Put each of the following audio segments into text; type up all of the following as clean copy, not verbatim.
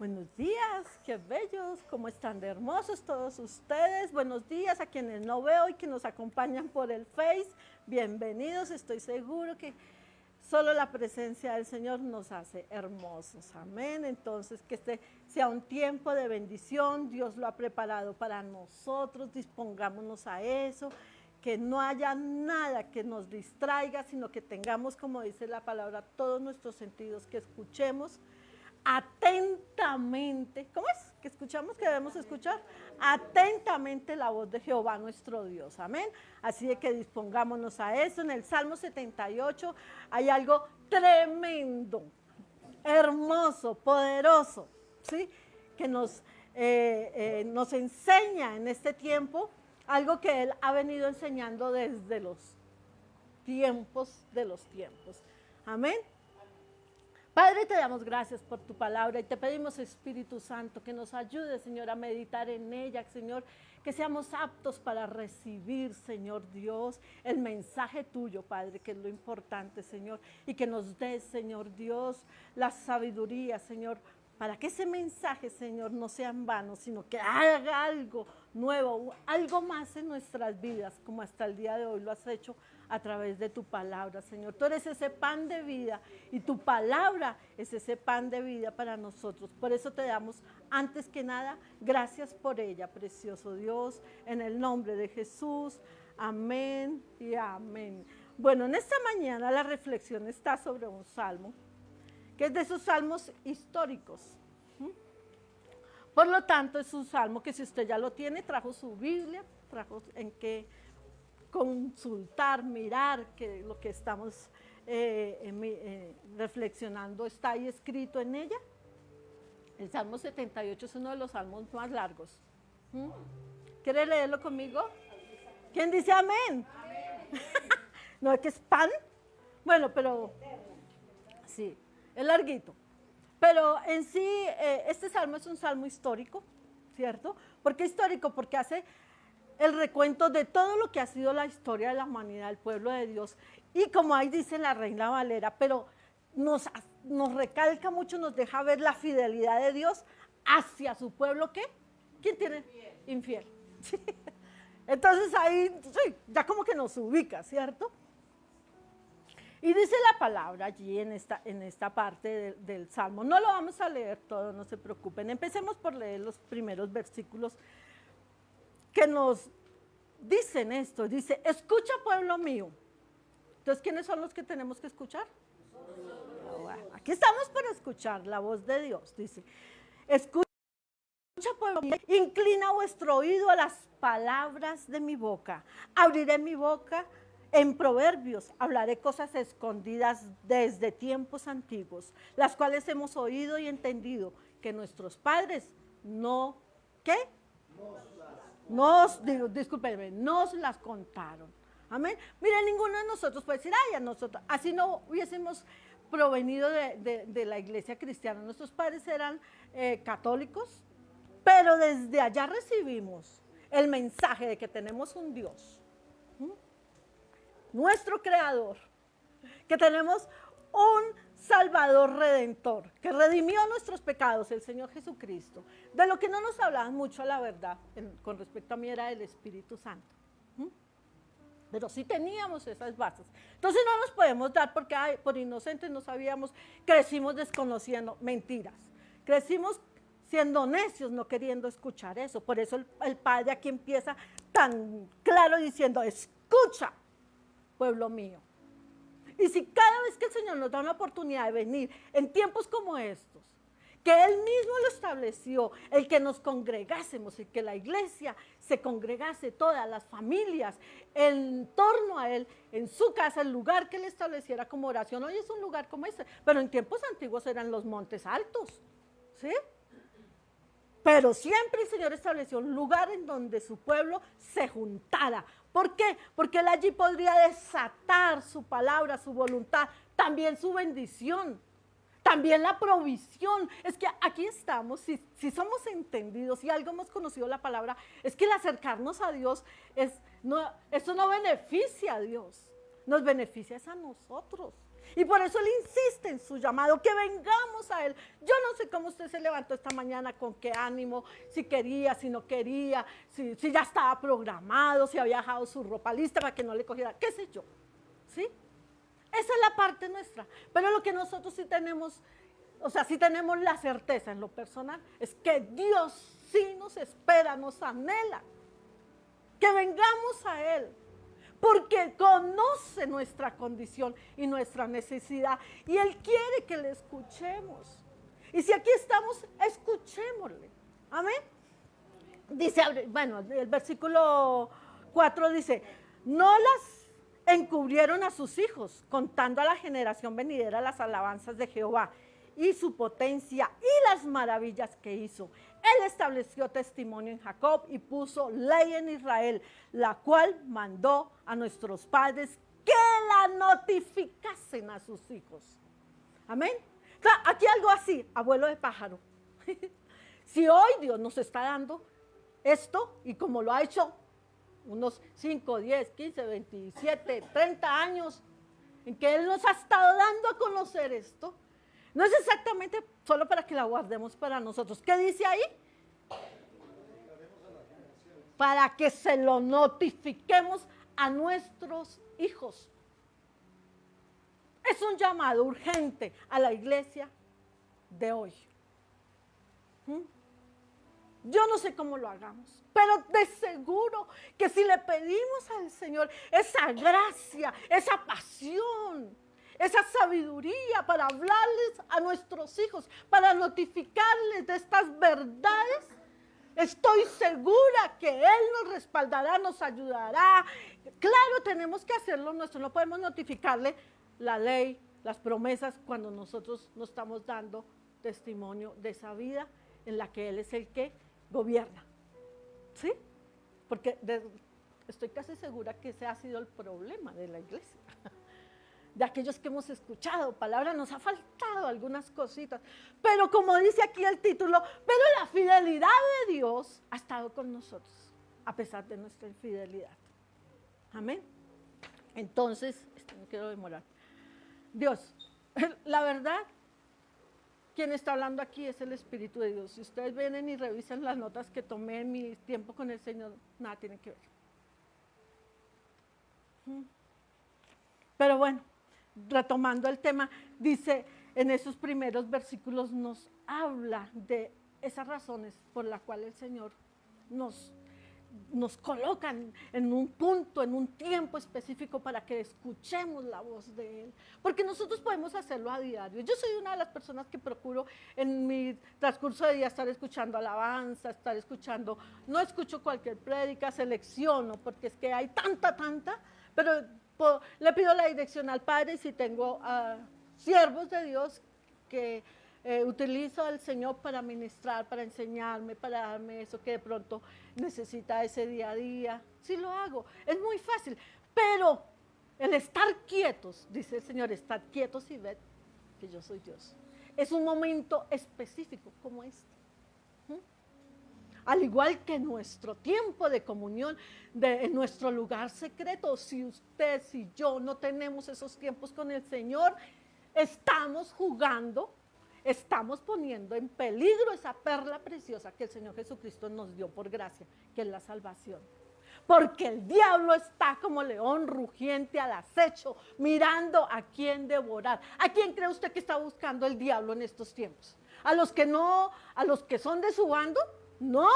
Buenos días, qué bellos, cómo están de hermosos todos ustedes. Buenos días a quienes no veo y que nos acompañan por el Face. Bienvenidos, estoy seguro que solo la presencia del Señor nos hace hermosos. Amén. Entonces, que este sea un tiempo de bendición. Dios lo ha preparado para nosotros. Dispongámonos a eso. Que no haya nada que nos distraiga, sino que tengamos, como dice la palabra, todos nuestros sentidos, que escuchemos atentamente. ¿Cómo es? Que escuchamos, que debemos escuchar atentamente la voz de Jehová nuestro Dios. Amén. Así de que dispongámonos a eso. En el Salmo 78 hay algo tremendo, hermoso, poderoso, ¿sí? Que nos enseña en este tiempo algo que Él ha venido enseñando desde los tiempos de los tiempos. Amén. Padre, te damos gracias por tu palabra y te pedimos, Espíritu Santo, que nos ayude, Señor, a meditar en ella, Señor, que seamos aptos para recibir, Señor Dios, el mensaje tuyo, Padre, que es lo importante, Señor, y que nos des, Señor Dios, la sabiduría, Señor, para que ese mensaje, Señor, no sea en vano, sino que haga algo nuevo, algo más en nuestras vidas, como hasta el día de hoy lo has hecho a través de tu palabra, Señor. Tú eres ese pan de vida y tu palabra es ese pan de vida para nosotros. Por eso te damos, antes que nada, gracias por ella, precioso Dios, en el nombre de Jesús. Amén y amén. Bueno, en esta mañana la reflexión está sobre un salmo, que es de esos salmos históricos. Por lo tanto, es un salmo que si usted ya lo tiene, trajo su Biblia, trajo en qué consultar, mirar, que lo que estamos reflexionando está ahí escrito en ella. El Salmo 78 es uno de los salmos más largos. ¿Quiere leerlo conmigo? ¿Quién dice amén? ¿No es que es pan? Bueno, pero sí, es larguito. Pero en sí, este salmo es un salmo histórico, ¿cierto? ¿Por qué histórico? Porque hace el recuento de todo lo que ha sido la historia de la humanidad, del pueblo de Dios. Y como ahí dice la Reina Valera, pero nos recalca mucho, nos deja ver la fidelidad de Dios hacia su pueblo, ¿qué? ¿Quién tiene? Infiel. ¿Sí? Entonces ahí, sí, ya como que nos ubica, ¿cierto? Y dice la palabra allí en esta parte del Salmo. No lo vamos a leer todo, no se preocupen. Empecemos por leer los primeros versículos que nos dicen esto. Dice, escucha, pueblo mío. Entonces, ¿quiénes son los que tenemos que escuchar? Bueno, aquí estamos para escuchar la voz de Dios. Dice, escucha, pueblo mío, inclina vuestro oído a las palabras de mi boca. Abriré mi boca en proverbios, hablaré cosas escondidas desde tiempos antiguos, las cuales hemos oído y entendido que nuestros padres no, ¿qué? Discúlpenme, nos las contaron. Amén. Miren, ninguno de nosotros puede decir, ay, a nosotros, así no hubiésemos provenido de la iglesia cristiana. Nuestros padres eran católicos, pero desde allá recibimos el mensaje de que tenemos un Dios, nuestro creador, que tenemos un Salvador Redentor, que redimió nuestros pecados, el Señor Jesucristo. De lo que no nos hablaban mucho, la verdad, con respecto a mí, era el Espíritu Santo. Pero sí teníamos esas bases. Entonces no nos podemos dar porque por inocentes no sabíamos, crecimos desconociendo mentiras. Crecimos siendo necios, no queriendo escuchar eso. Por eso el Padre aquí empieza tan claro diciendo, escucha, pueblo mío. Y si cada vez que el Señor nos da una oportunidad de venir en tiempos como estos, que Él mismo lo estableció, el que nos congregásemos, el que la iglesia se congregase, todas las familias, en torno a Él, en su casa, el lugar que Él estableciera como oración. Hoy es un lugar como este, pero en tiempos antiguos eran los montes altos, ¿sí? Pero siempre el Señor estableció un lugar en donde su pueblo se juntara. ¿Por qué? Porque Él allí podría desatar su palabra, su voluntad, también su bendición, también la provisión. Es que aquí estamos, si somos entendidos, si algo hemos conocido la palabra, es que el acercarnos a Dios, eso no beneficia a Dios, nos beneficia a nosotros. Y por eso Él insiste en su llamado, que vengamos a Él. Yo no sé cómo usted se levantó esta mañana, con qué ánimo, si quería, si no quería, si ya estaba programado, si había dejado su ropa lista para que no le cogiera, qué sé yo. ¿Sí? Esa es la parte nuestra. Pero lo que nosotros sí tenemos, o sea, sí tenemos la certeza en lo personal, es que Dios sí nos espera, nos anhela. Que vengamos a Él. Porque conoce nuestra condición y nuestra necesidad. Y Él quiere que le escuchemos. Y si aquí estamos, escuchémosle. Amén. Dice, bueno, el versículo 4 dice, no las encubrieron a sus hijos, contando a la generación venidera las alabanzas de Jehová y su potencia y las maravillas que hizo. Él estableció testimonio en Jacob y puso ley en Israel, la cual mandó a nuestros padres que la notificasen a sus hijos. Amén. Claro, aquí algo así, abuelo de pájaro. Si hoy Dios nos está dando esto, y como lo ha hecho unos 5, 10, 15, 27, 30 años, en que Él nos ha estado dando a conocer esto, no es exactamente solo para que la guardemos para nosotros. ¿Qué dice ahí? Para que se lo notifiquemos a nuestros hijos. Es un llamado urgente a la iglesia de hoy. Yo no sé cómo lo hagamos, pero de seguro que si le pedimos al Señor esa gracia, esa pasión, esa sabiduría para hablarles a nuestros hijos, para notificarles de estas verdades, estoy segura que Él nos respaldará, nos ayudará. Claro, tenemos que hacerlo nuestro, no podemos notificarle la ley, las promesas, cuando nosotros no estamos dando testimonio de esa vida en la que Él es el que gobierna. ¿Sí? Porque estoy casi segura que ese ha sido el problema de la iglesia. De aquellos que hemos escuchado palabras, nos ha faltado algunas cositas, pero como dice aquí el título, pero la fidelidad de Dios ha estado con nosotros, a pesar de nuestra infidelidad. Amén. Entonces, no quiero demorar. Dios, la verdad, quien está hablando aquí es el Espíritu de Dios. Si ustedes vienen y revisan las notas que tomé en mi tiempo con el Señor, nada tiene que ver. Pero bueno, retomando el tema, dice en esos primeros versículos nos habla de esas razones por las cuales el Señor nos coloca en un punto, en un tiempo específico para que escuchemos la voz de Él. Porque nosotros podemos hacerlo a diario. Yo soy una de las personas que procuro en mi transcurso de día estar escuchando alabanza, estar escuchando, no escucho cualquier prédica, selecciono, porque es que hay tanta, pero le pido la dirección al Padre y si tengo siervos de Dios que utilizo al Señor para ministrar, para enseñarme, para darme eso que de pronto necesita ese día a día. Sí lo hago, es muy fácil, pero el estar quietos, dice el Señor, estar quietos y ver que yo soy Dios. Es un momento específico como este. Al igual que nuestro tiempo de comunión, en nuestro lugar secreto, si usted, si yo no tenemos esos tiempos con el Señor, estamos jugando, estamos poniendo en peligro esa perla preciosa que el Señor Jesucristo nos dio por gracia, que es la salvación. Porque el diablo está como león rugiente al acecho, mirando a quién devorar. ¿A quién cree usted que está buscando el diablo en estos tiempos? ¿A los que no, a los que son de su bando? No.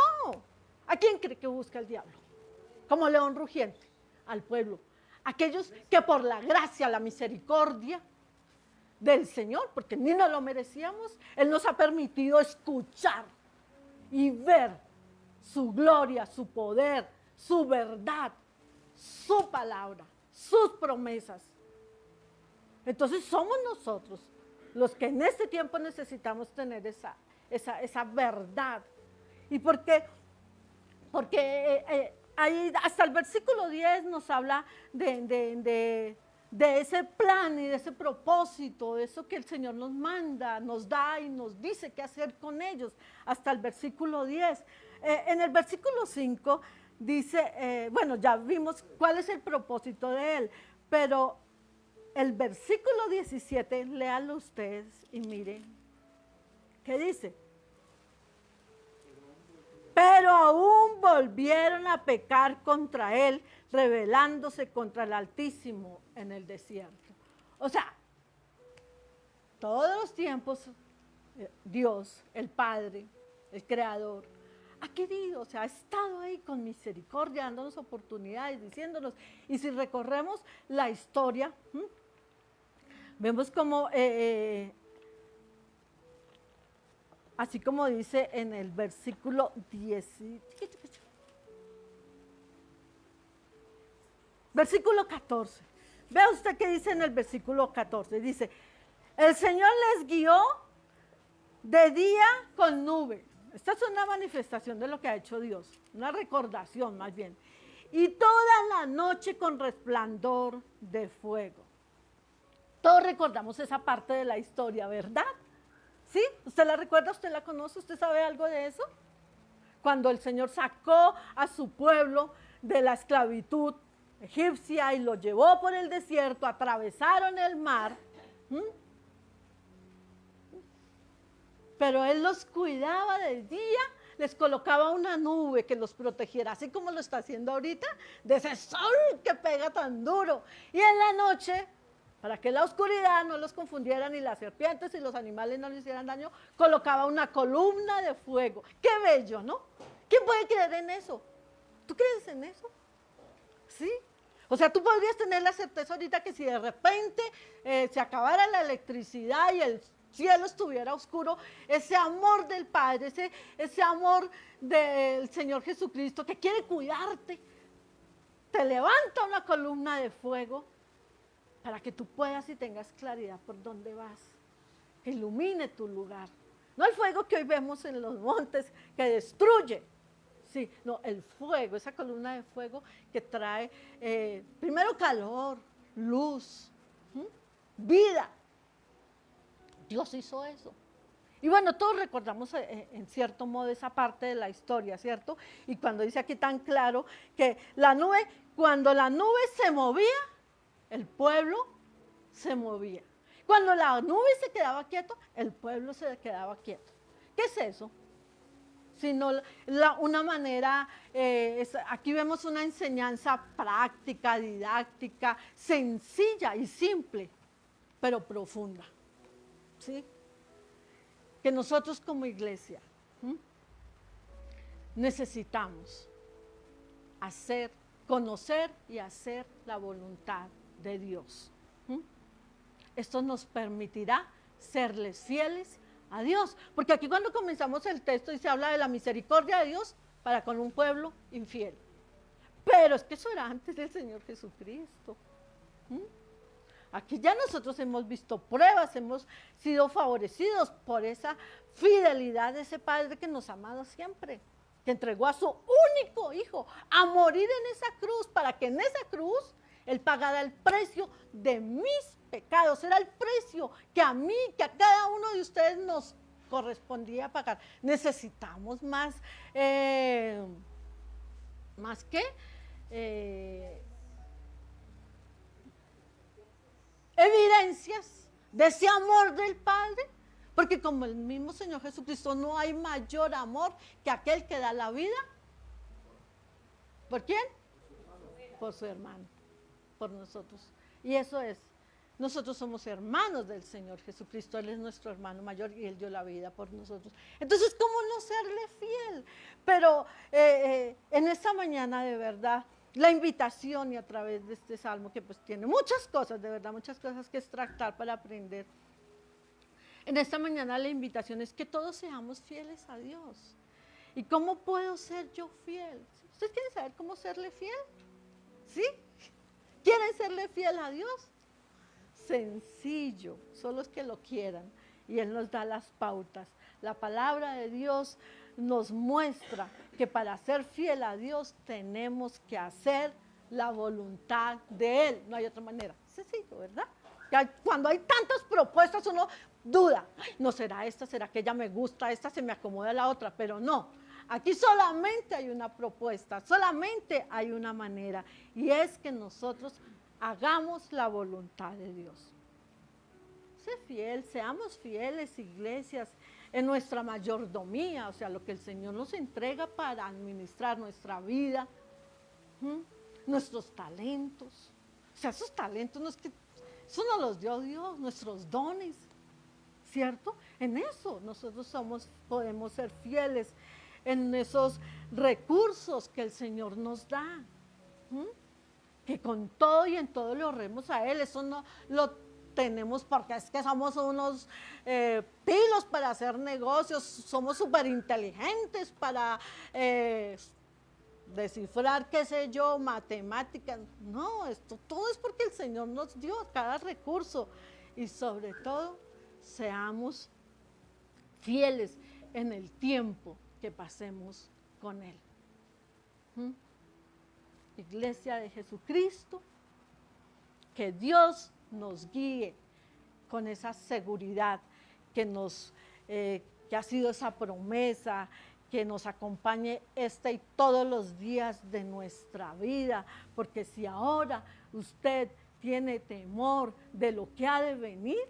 ¿A quién cree que busca el diablo? Como león rugiente, al pueblo. Aquellos que por la gracia, la misericordia del Señor, porque ni nos lo merecíamos, Él nos ha permitido escuchar y ver su gloria, su poder, su verdad, su palabra, sus promesas. Entonces somos nosotros los que en este tiempo necesitamos tener esa verdad. ¿Y por qué? Porque ahí hasta el versículo 10 nos habla de ese plan y de ese propósito, de eso que el Señor nos manda, nos da y nos dice qué hacer con ellos, hasta el versículo 10. En el versículo 5 dice, bueno, ya vimos cuál es el propósito de Él, pero el versículo 17, léalo ustedes y miren, ¿qué dice? Pero aún volvieron a pecar contra él, rebelándose contra el Altísimo en el desierto. O sea, todos los tiempos, Dios, el Padre, el Creador, ha querido, o sea, ha estado ahí con misericordia, dándonos oportunidades, diciéndonos. Y si recorremos la historia, vemos como, así como dice en el versículo 10, versículo 14. Vea usted qué dice en el versículo 14. Dice, el Señor les guió de día con nube. Esta es una manifestación de lo que ha hecho Dios, una recordación más bien. Y toda la noche con resplandor de fuego. Todos recordamos esa parte de la historia, ¿verdad? ¿Sí? ¿Usted la recuerda? ¿Usted la conoce? ¿Usted sabe algo de eso? Cuando el Señor sacó a su pueblo de la esclavitud egipcia y lo llevó por el desierto, atravesaron el mar. Pero Él los cuidaba de día, les colocaba una nube que los protegiera, así como lo está haciendo ahorita, de ese sol que pega tan duro. Y en la noche, para que la oscuridad no los confundiera ni las serpientes y los animales no les hicieran daño, colocaba una columna de fuego. ¡Qué bello!, ¿no? ¿Quién puede creer en eso? ¿Tú crees en eso? ¿Sí? O sea, tú podrías tener la certeza ahorita que si de repente se acabara la electricidad y el cielo estuviera oscuro, ese amor del Padre, ese amor del Señor Jesucristo que quiere cuidarte, te levanta una columna de fuego para que tú puedas y tengas claridad por dónde vas, que ilumine tu lugar. No el fuego que hoy vemos en los montes que destruye, sí, no, el fuego, esa columna de fuego que trae primero calor, luz, vida. Dios hizo eso. Y bueno, todos recordamos en cierto modo esa parte de la historia, ¿cierto? Y cuando dice aquí tan claro que la nube, cuando la nube se movía, el pueblo se movía. Cuando la nube se quedaba quieto, el pueblo se quedaba quieto. ¿Qué es eso? Sino una manera, aquí vemos una enseñanza práctica, didáctica, sencilla y simple, pero profunda. ¿Sí? Que nosotros como iglesia necesitamos conocer y hacer la voluntad de Dios. Esto nos permitirá serles fieles a Dios, porque aquí cuando comenzamos el texto y se habla de la misericordia de Dios para con un pueblo infiel, pero es que eso era antes del Señor Jesucristo. Aquí ya nosotros hemos visto pruebas, hemos sido favorecidos por esa fidelidad de ese Padre que nos ha amado siempre, que entregó a su único Hijo a morir en esa cruz, para que en esa cruz Él pagara el precio de mis pecados. Era el precio que a mí, que a cada uno de ustedes nos correspondía pagar. Necesitamos más evidencias de ese amor del Padre, porque como el mismo Señor Jesucristo, no hay mayor amor que aquel que da la vida. ¿Por quién? Por su hermano, por nosotros. Y eso es, nosotros somos hermanos del Señor Jesucristo, Él es nuestro hermano mayor y Él dio la vida por nosotros. Entonces, ¿cómo no serle fiel? Pero en esta mañana, de verdad, la invitación, y a través de este salmo que pues tiene muchas cosas, de verdad, muchas cosas que extractar para aprender. En esta mañana la invitación es que todos seamos fieles a Dios. ¿Y cómo puedo ser yo fiel? ¿Ustedes quieren saber cómo serle fiel? ¿Sí? ¿Quieren serle fiel a Dios? Sencillo, solo es que lo quieran. Y Él nos da las pautas. La palabra de Dios nos muestra que para ser fiel a Dios tenemos que hacer la voluntad de Él. No hay otra manera. Sencillo, ¿verdad? Cuando hay tantas propuestas uno duda. No será esta, será que ella me gusta, esta se me acomoda a la otra, pero no. Aquí solamente hay una propuesta, solamente hay una manera, y es que nosotros hagamos la voluntad de Dios. Sé fiel, seamos fieles, iglesias, en nuestra mayordomía, o sea, lo que el Señor nos entrega para administrar nuestra vida, nuestros talentos. O sea, esos talentos no es que, eso nos los dio Dios, nuestros dones, ¿cierto? En eso nosotros podemos ser fieles, en esos recursos que el Señor nos da. Que con todo y en todo le honremos a Él. Eso no lo tenemos porque es que somos unos pilos para hacer negocios, somos súper inteligentes para descifrar, qué sé yo, matemáticas. No, esto todo es porque el Señor nos dio cada recurso. Y sobre todo, seamos fieles en el tiempo que pasemos con Él. Iglesia de Jesucristo, que Dios nos guíe con esa seguridad que ha sido esa promesa, que nos acompañe y todos los días de nuestra vida, porque si ahora usted tiene temor de lo que ha de venir,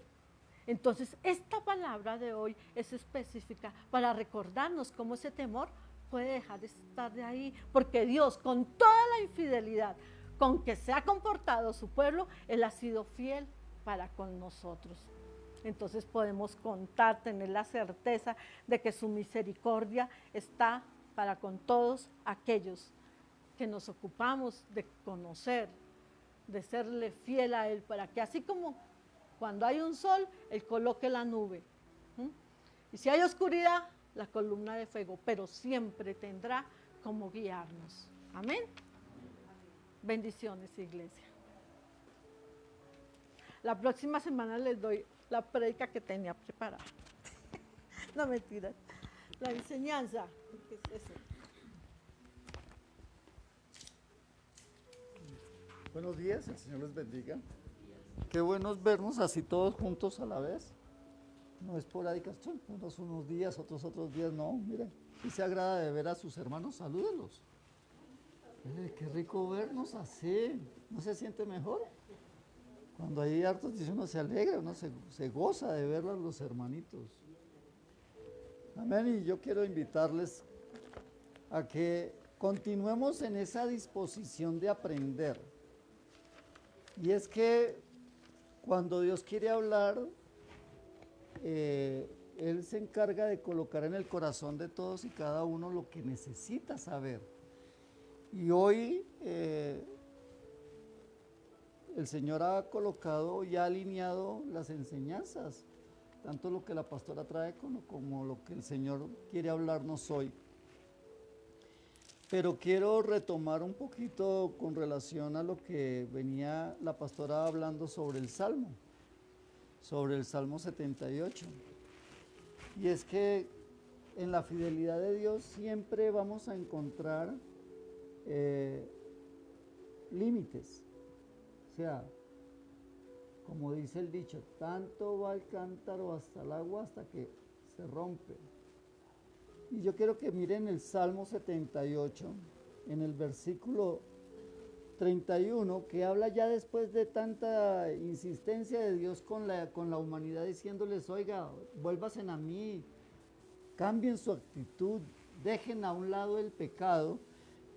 entonces esta palabra de hoy es específica para recordarnos cómo ese temor puede dejar de estar de ahí, porque Dios, con toda la infidelidad con que se ha comportado su pueblo, Él ha sido fiel para con nosotros. Entonces podemos contar, tener la certeza de que su misericordia está para con todos aquellos que nos ocupamos de conocer, de serle fiel a Él, para que así como cuando hay un sol, Él coloque la nube. Y si hay oscuridad, la columna de fuego, pero siempre tendrá como guiarnos. Amén. Bendiciones, iglesia. La próxima semana les doy la prédica que tenía preparada. No, mentiras. La enseñanza. ¿Qué es eso? Buenos días, el Señor les bendiga. Qué bueno es vernos así todos juntos a la vez. No esporádicas, unos días, otros días, no, mire. Si se agrada de ver a sus hermanos, salúdenlos. Qué rico vernos así, ¿no se siente mejor? Cuando hay hartos, dice uno se alegra, uno se goza de ver a los hermanitos. Amén, y yo quiero invitarles a que continuemos en esa disposición de aprender. Y es que cuando Dios quiere hablar, Él se encarga de colocar en el corazón de todos y cada uno lo que necesita saber. Y hoy el Señor ha colocado y ha alineado las enseñanzas, tanto lo que la pastora trae como lo que el Señor quiere hablarnos hoy. Pero quiero retomar un poquito con relación a lo que venía la pastora hablando sobre el Salmo 78. Y es que en la fidelidad de Dios siempre vamos a encontrar límites. O sea, como dice el dicho, tanto va el cántaro hasta el agua hasta que se rompe. Y yo quiero que miren el Salmo 78, en el versículo 31, que habla ya después de tanta insistencia de Dios con la humanidad, diciéndoles, oiga, vuélvasen a mí, cambien su actitud, dejen a un lado el pecado.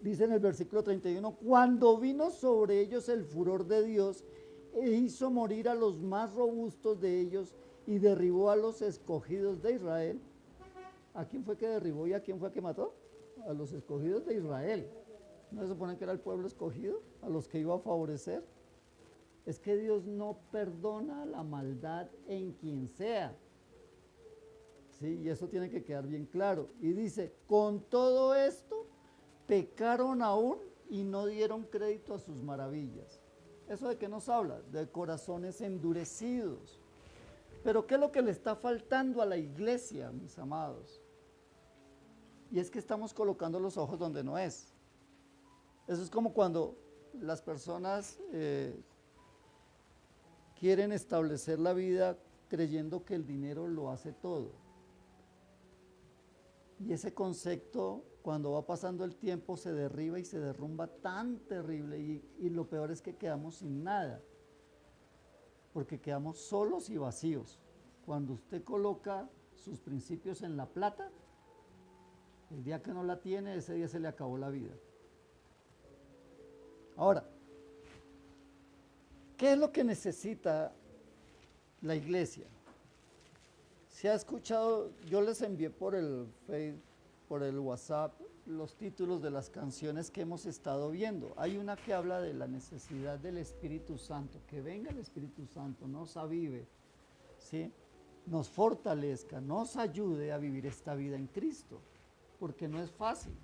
Dice en el versículo 31, cuando vino sobre ellos el furor de Dios, e hizo morir a los más robustos de ellos y derribó a los escogidos de Israel. ¿A quién fue que derribó y a quién fue que mató? A los escogidos de Israel. ¿No se supone que era el pueblo escogido? A los que iba a favorecer. Es que Dios no perdona la maldad en quien sea. Sí, y eso tiene que quedar bien claro. Y dice, con todo esto, pecaron aún y no dieron crédito a sus maravillas. ¿Eso de qué nos habla? De corazones endurecidos. Pero ¿qué es lo que le está faltando a la iglesia, mis amados? Y es que estamos colocando los ojos donde no es. Eso es como cuando las personas quieren establecer la vida creyendo que el dinero lo hace todo. Y ese concepto, cuando va pasando el tiempo, se derriba y se derrumba tan terrible. Y lo peor es que quedamos sin nada, porque quedamos solos y vacíos. Cuando usted coloca sus principios en la plata, el día que no la tiene, ese día se le acabó la vida. Ahora, ¿qué es lo que necesita la iglesia? Se ha escuchado, yo les envié por el Facebook, por el WhatsApp, los títulos de las canciones que hemos estado viendo. Hay una que habla de la necesidad del Espíritu Santo, que venga el Espíritu Santo, nos avive, ¿sí? Nos fortalezca, nos ayude a vivir esta vida en Cristo, porque no es fácil.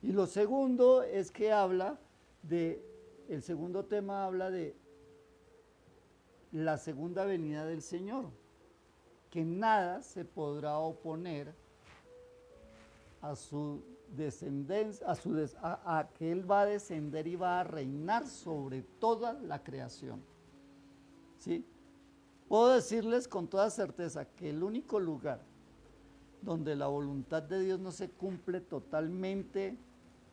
Y lo segundo es que el segundo tema habla de la segunda venida del Señor, que nada se podrá oponer a su descendencia, a que Él va a descender y va a reinar sobre toda la creación. ¿Sí? Puedo decirles con toda certeza que el único lugar donde la voluntad de Dios no se cumple totalmente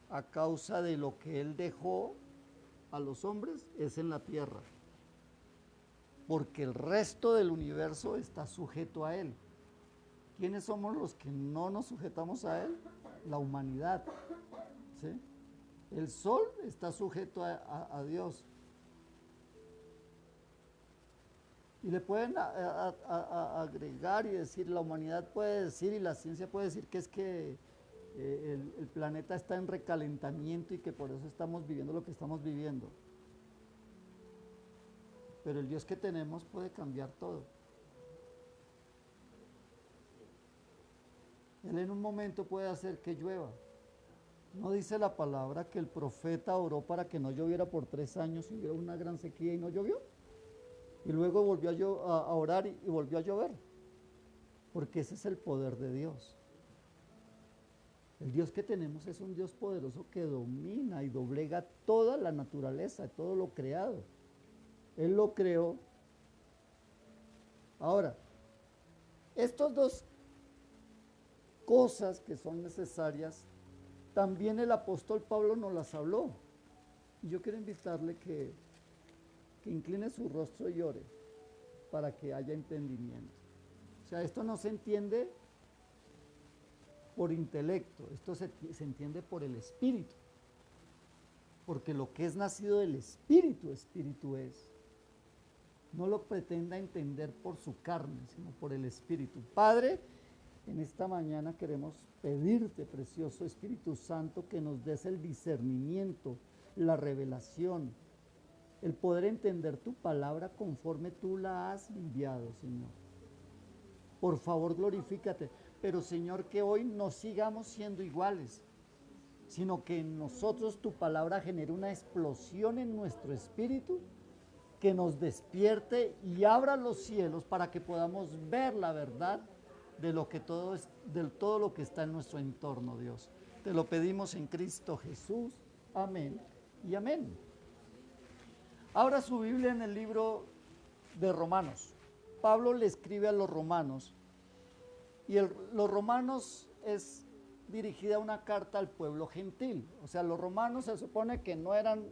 a causa de lo que Él dejó a los hombres es en la tierra, porque el resto del universo está sujeto a Él. ¿Quiénes somos los que no nos sujetamos a Él? La humanidad, ¿sí? El sol está sujeto a Dios. Y le pueden agregar y decir, la humanidad puede decir y la ciencia puede decir que es que el planeta está en recalentamiento y que por eso estamos viviendo lo que estamos viviendo. Pero el Dios que tenemos puede cambiar todo. Él en un momento puede hacer que llueva. ¿No dice la palabra que el profeta oró para que no lloviera por 3 años y hubiera una gran sequía y no llovió? Y luego volvió a orar y volvió a llover. Porque ese es el poder de Dios. El Dios que tenemos es un Dios poderoso que domina y doblega toda la naturaleza, todo lo creado. Él lo creó. Ahora, estos dos cosas que son necesarias, también el apóstol Pablo nos las habló. Y yo quiero invitarle que incline su rostro y ore para que haya entendimiento. O sea, esto no se entiende por intelecto, esto se entiende por el Espíritu. Porque lo que es nacido del Espíritu, Espíritu es. No lo pretenda entender por su carne, sino por el Espíritu. Padre, en esta mañana queremos pedirte, precioso Espíritu Santo, que nos des el discernimiento, la revelación, el poder entender tu palabra conforme tú la has enviado, Señor. Por favor, glorifícate. Pero, Señor, que hoy no sigamos siendo iguales, sino que en nosotros tu palabra genere una explosión en nuestro espíritu, que nos despierte y abra los cielos para que podamos ver la verdad de todo lo que está en nuestro entorno, Dios. Te lo pedimos en Cristo Jesús. Amén y amén. Abra su Biblia en el libro de Romanos. Pablo le escribe a los romanos y los romanos es dirigida una carta al pueblo gentil. O sea, los romanos se supone que no eran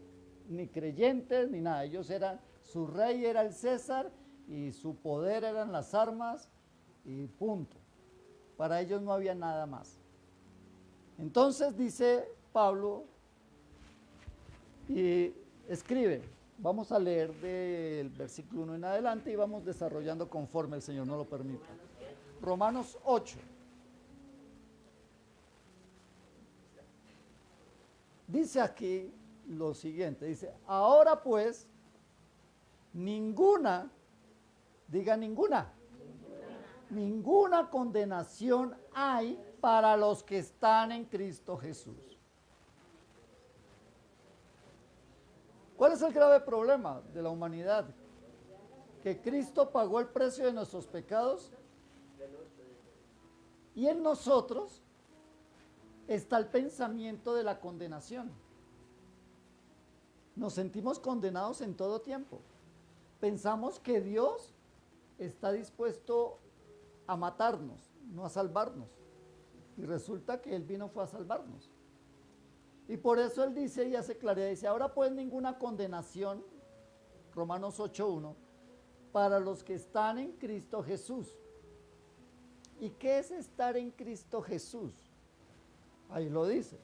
ni creyentes ni nada. Ellos eran, su rey era el César y su poder eran las armas y punto. Para ellos no había nada más. Entonces dice Pablo y escribe, vamos a leer del versículo 1 en adelante y vamos desarrollando conforme el Señor nos lo permita. Romanos 8. Dice aquí lo siguiente, dice, ahora pues, ninguna condenación hay para los que están en Cristo Jesús. ¿Cuál es el grave problema de la humanidad? Que Cristo pagó el precio de nuestros pecados y en nosotros está el pensamiento de la condenación. Nos sentimos condenados en todo tiempo. Pensamos que Dios está dispuesto a matarnos, no a salvarnos. Y resulta que Él vino fue a salvarnos. Y por eso Él dice y hace claridad, dice, ahora pues ninguna condenación, Romanos 8:1, para los que están en Cristo Jesús. ¿Y qué es estar en Cristo Jesús? Ahí lo dice.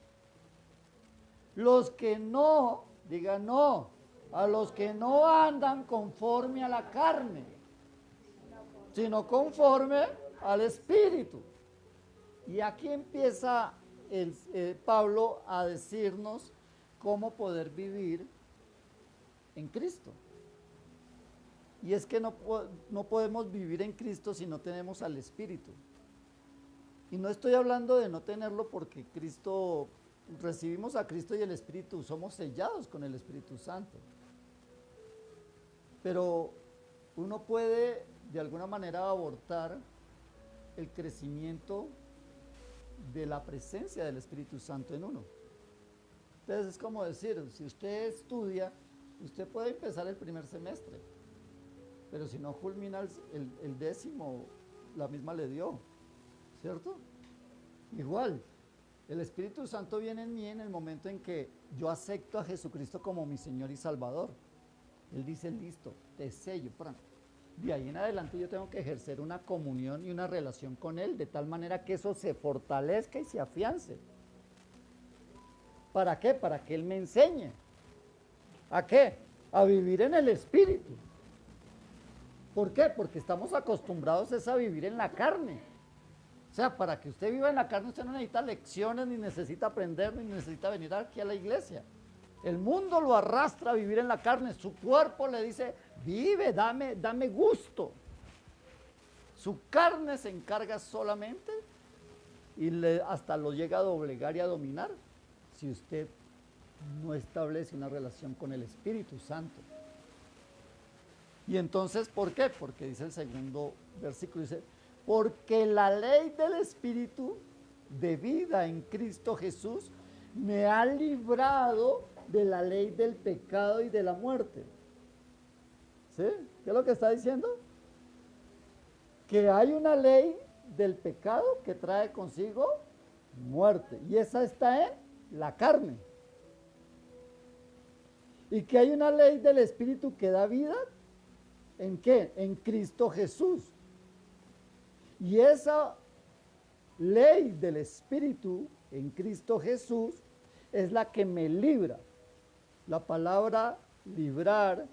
Los que no, digan no, a los que no andan conforme a la carne, sino conforme al Espíritu. Y aquí empieza Pablo a decirnos cómo poder vivir en Cristo. Y es que no podemos vivir en Cristo si no tenemos al Espíritu. Y no estoy hablando de no tenerlo porque recibimos a Cristo y el Espíritu, somos sellados con el Espíritu Santo. Pero uno puede de alguna manera abortar el crecimiento de la presencia del Espíritu Santo en uno. Entonces es como decir, si usted estudia, usted puede empezar el primer semestre, pero si no culmina el 10º, la misma le dio, ¿cierto? Igual, el Espíritu Santo viene en mí en el momento en que yo acepto a Jesucristo como mi Señor y Salvador. Él dice, listo, te sello, Fran. De ahí en adelante yo tengo que ejercer una comunión y una relación con Él, de tal manera que eso se fortalezca y se afiance. ¿Para qué? Para que Él me enseñe. ¿A qué? A vivir en el Espíritu. ¿Por qué? Porque estamos acostumbrados a vivir en la carne. O sea, para que usted viva en la carne, usted no necesita lecciones, ni necesita aprender, ni necesita venir aquí a la iglesia. El mundo lo arrastra a vivir en la carne. Su cuerpo le dice, vive, dame gusto. Su carne se encarga solamente y hasta lo llega a doblegar y a dominar si usted no establece una relación con el Espíritu Santo. Y entonces, ¿por qué? Porque dice el segundo versículo, dice, porque la ley del Espíritu de vida en Cristo Jesús me ha librado de la ley del pecado y de la muerte. ¿Sí? ¿Qué es lo que está diciendo? Que hay una ley del pecado que trae consigo muerte, y esa está en la carne. Y que hay una ley del Espíritu que da vida, ¿en qué? En Cristo Jesús. Y esa ley del Espíritu en Cristo Jesús es la que me libra. La palabra librar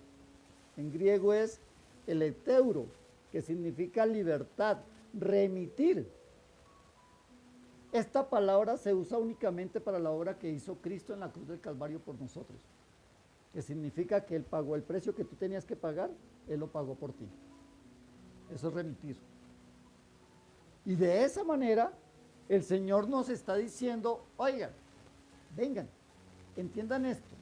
en griego es eleteuro, que significa libertad, remitir. Esta palabra se usa únicamente para la obra que hizo Cristo en la cruz del Calvario por nosotros, que significa que Él pagó el precio que tú tenías que pagar, Él lo pagó por ti. Eso es remitir. Y de esa manera, el Señor nos está diciendo, oigan, vengan, entiendan esto,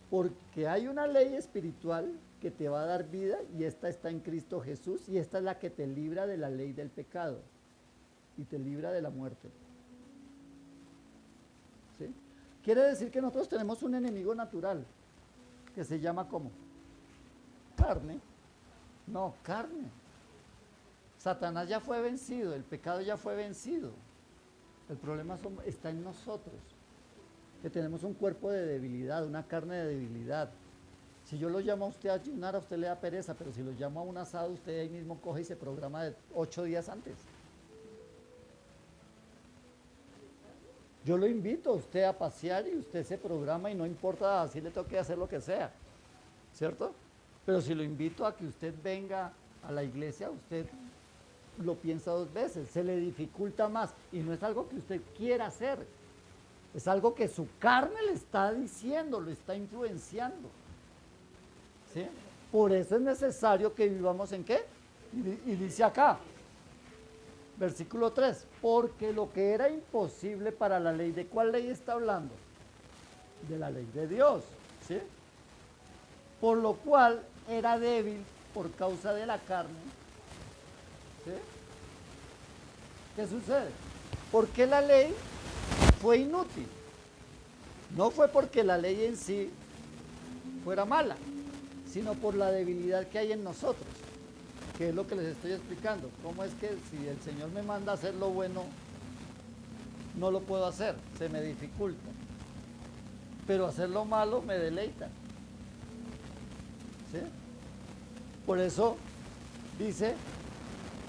porque hay una ley espiritual que te va a dar vida y esta está en Cristo Jesús y esta es la que te libra de la ley del pecado y te libra de la muerte. ¿Sí? Quiere decir que nosotros tenemos un enemigo natural que se llama ¿cómo? Carne. No, carne. Satanás ya fue vencido, el pecado ya fue vencido. El problema está en nosotros, que tenemos un cuerpo de debilidad, una carne de debilidad. Si yo lo llamo a usted a ayunar, a usted le da pereza, pero si lo llamo a un asado, usted ahí mismo coge y se programa de 8 días antes. Yo lo invito a usted a pasear y usted se programa y no importa, así le toque hacer lo que sea, ¿cierto? Pero si lo invito a que usted venga a la iglesia, usted lo piensa 2 veces, se le dificulta más y no es algo que usted quiera hacer, es algo que su carne le está diciendo, lo está influenciando. ¿Sí? Por eso es necesario que vivamos ¿en qué? Y dice acá, versículo 3, porque lo que era imposible para la ley, ¿de cuál ley está hablando? De la ley de Dios, ¿sí? Por lo cual era débil por causa de la carne. ¿Sí? ¿Qué sucede? ¿Por qué la ley fue inútil? No fue porque la ley en sí fuera mala, sino por la debilidad que hay en nosotros, que es lo que les estoy explicando. ¿Cómo es que si el Señor me manda a hacer lo bueno, no lo puedo hacer, se me dificulta. Pero hacer lo malo me deleita. ¿Sí? Por eso dice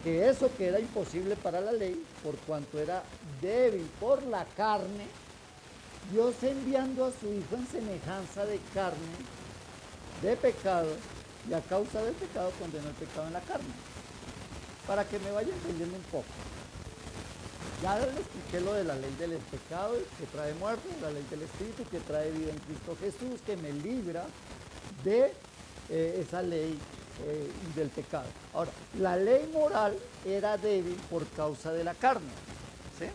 que eso que era imposible para la ley, por cuanto era débil por la carne, Dios enviando a su Hijo en semejanza de carne, de pecado, y a causa del pecado condenó el pecado en la carne. Para que me vaya entendiendo un poco. Ya les expliqué lo de la ley del pecado que trae muerte, la ley del Espíritu que trae vida en Cristo Jesús, que me libra de esa ley del pecado. Ahora, la ley moral era débil por causa de la carne. ¿Sí?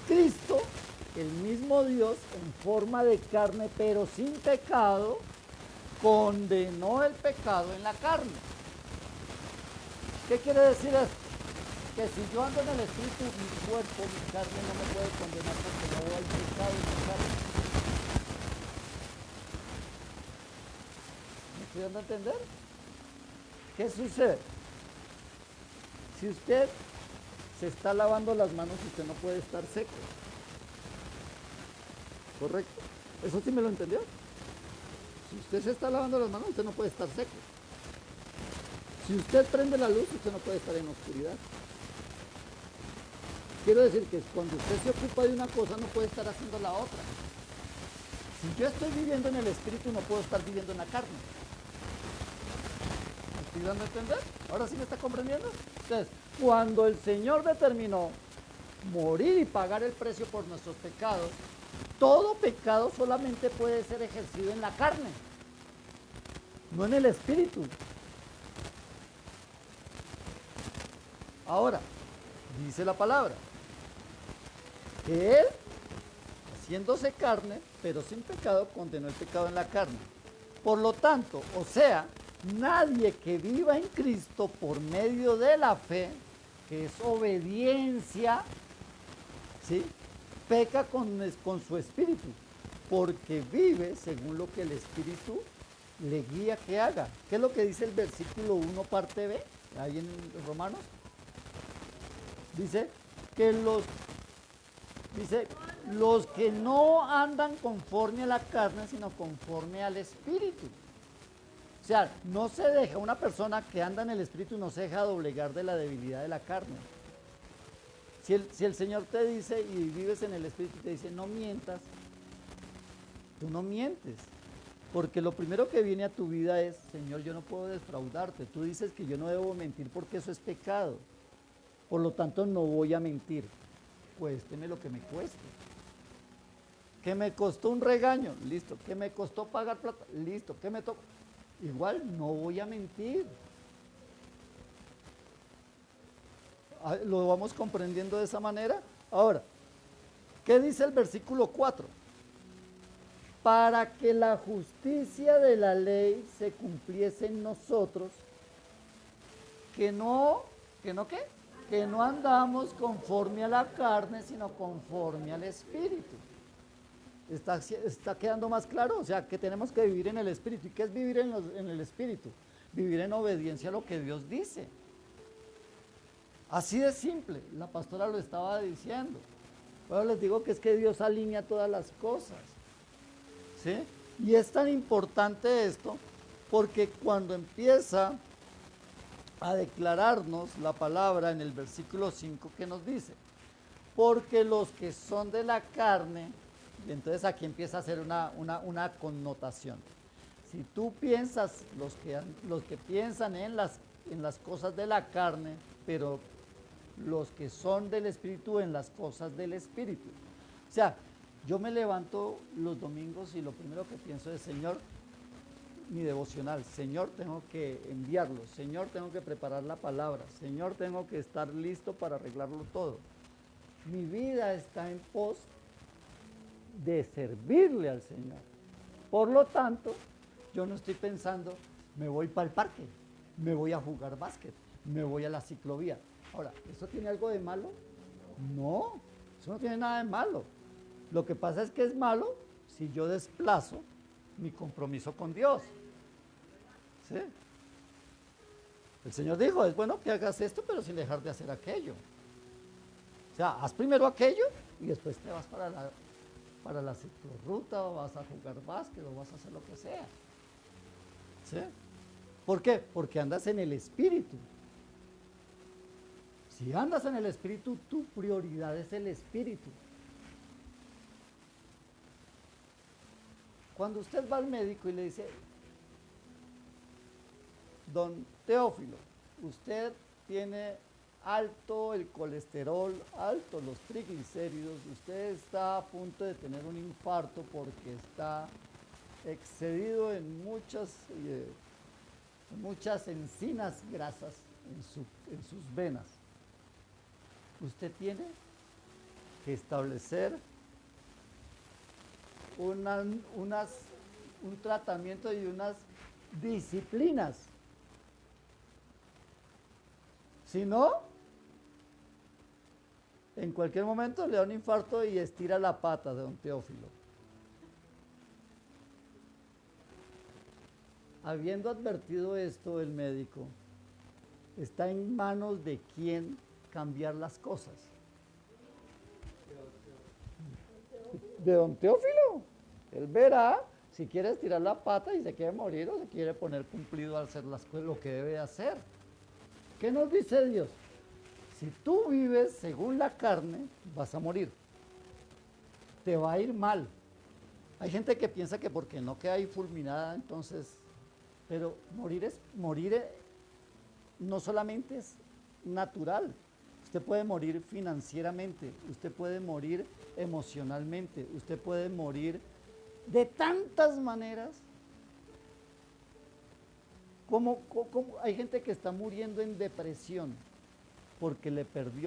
Cristo, el mismo Dios, en forma de carne, pero sin pecado, condenó el pecado en la carne. ¿Qué quiere decir esto? Que si yo ando en el Espíritu, mi cuerpo, mi carne no me puede condenar porque no hay pecado en mi carne. ¿Me estoy dando a entender? ¿Qué sucede? Si usted se está lavando las manos, usted no puede estar seco. ¿Correcto? ¿Eso sí me lo entendió? Si usted se está lavando las manos, usted no puede estar seco. Si usted prende la luz, usted no puede estar en oscuridad. Quiero decir que cuando usted se ocupa de una cosa, no puede estar haciendo la otra. Si yo estoy viviendo en el Espíritu, no puedo estar viviendo en la carne. ¿Me estoy dando a entender? ¿Ahora sí me está comprendiendo? Entonces, cuando el Señor determinó morir y pagar el precio por nuestros pecados, todo pecado solamente puede ser ejercido en la carne, no en el Espíritu. Ahora, dice la palabra, que Él, haciéndose carne, pero sin pecado, condenó el pecado en la carne. Por lo tanto, o sea, nadie que viva en Cristo por medio de la fe, que es obediencia, ¿sí?, peca con su espíritu, porque vive según lo que el Espíritu le guía que haga. ¿Qué es lo que dice el versículo 1, parte B, ahí en Romanos? Dice que los que no andan conforme a la carne, sino conforme al Espíritu. O sea, no se deja, una persona que anda en el Espíritu no se deja doblegar de la debilidad de la carne. Si el Señor te dice y vives en el Espíritu, te dice no mientas, tú no mientes. Porque lo primero que viene a tu vida es, Señor, yo no puedo defraudarte. Tú dices que yo no debo mentir porque eso es pecado. Por lo tanto, no voy a mentir. Cuésteme lo que me cueste. ¿Que me costó un regaño? Listo. ¿Que me costó pagar plata? Listo. ¿Que me tocó? Igual no voy a mentir. ¿Lo vamos comprendiendo de esa manera? Ahora, ¿qué dice el versículo 4? Para que la justicia de la ley se cumpliese en nosotros, que no andamos conforme a la carne, sino conforme al Espíritu. ¿Está quedando más claro? O sea, que tenemos que vivir en el Espíritu. ¿Y qué es vivir en el Espíritu? Vivir en obediencia a lo que Dios dice. Así de simple, la pastora lo estaba diciendo. Bueno, les digo que es que Dios alinea todas las cosas. ¿Sí? Y es tan importante esto porque cuando empieza a declararnos la palabra en el versículo 5 que nos dice, porque los que son de la carne, y entonces aquí empieza a hacer una connotación. Si tú piensas, los que piensan en las cosas de la carne, pero los que son del Espíritu en las cosas del Espíritu. O sea, yo me levanto los domingos y lo primero que pienso es, Señor, mi devocional, Señor, tengo que enviarlo, Señor, tengo que preparar la palabra, Señor, tengo que estar listo para arreglarlo todo. Mi vida está en pos de servirle al Señor. Por lo tanto, yo no estoy pensando, me voy para el parque, me voy a jugar básquet, me voy a la ciclovía. Ahora, ¿eso tiene algo de malo? No, eso no tiene nada de malo. Lo que pasa es que es malo si yo desplazo mi compromiso con Dios. ¿Sí? El Señor dijo, es bueno que hagas esto, pero sin dejar de hacer aquello. O sea, haz primero aquello y después te vas para la ciclorruta, o vas a jugar básquet, o vas a hacer lo que sea. ¿Sí? ¿Por qué? Porque andas en el espíritu. Si andas en el espíritu, tu prioridad es el espíritu. Cuando usted va al médico y le dice, don Teófilo, usted tiene alto el colesterol, alto los triglicéridos, usted está a punto de tener un infarto porque está excedido en muchas enzinas grasas en sus venas. Usted tiene que establecer un tratamiento y unas disciplinas. Si no, en cualquier momento le da un infarto y estira la pata de don Teófilo. Habiendo advertido esto, el médico está en manos de quién cambiar las cosas. De don Teófilo. Él verá si quiere estirar la pata y se quiere morir o se quiere poner cumplido al hacer las cosas, lo que debe hacer. ¿Qué nos dice Dios? Si tú vives según la carne, vas a morir. Te va a ir mal. Hay gente que piensa que porque no queda ahí fulminada, entonces... Pero morir no solamente es natural. Usted puede morir financieramente, usted puede morir emocionalmente, usted puede morir de tantas maneras. Como hay gente que está muriendo en depresión porque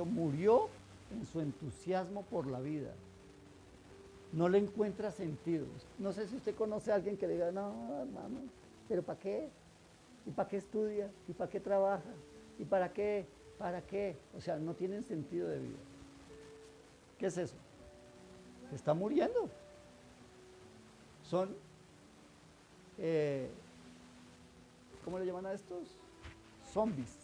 murió en su entusiasmo por la vida. No le encuentra sentido. No sé si usted conoce a alguien que le diga, no, hermano, ¿pero para qué? ¿Y para qué estudia? ¿Y para qué trabaja? ¿Y para qué? ¿Para qué? O sea, no tienen sentido de vida. ¿Qué es eso? Está muriendo. Son, ¿cómo le llaman a estos? Zombies.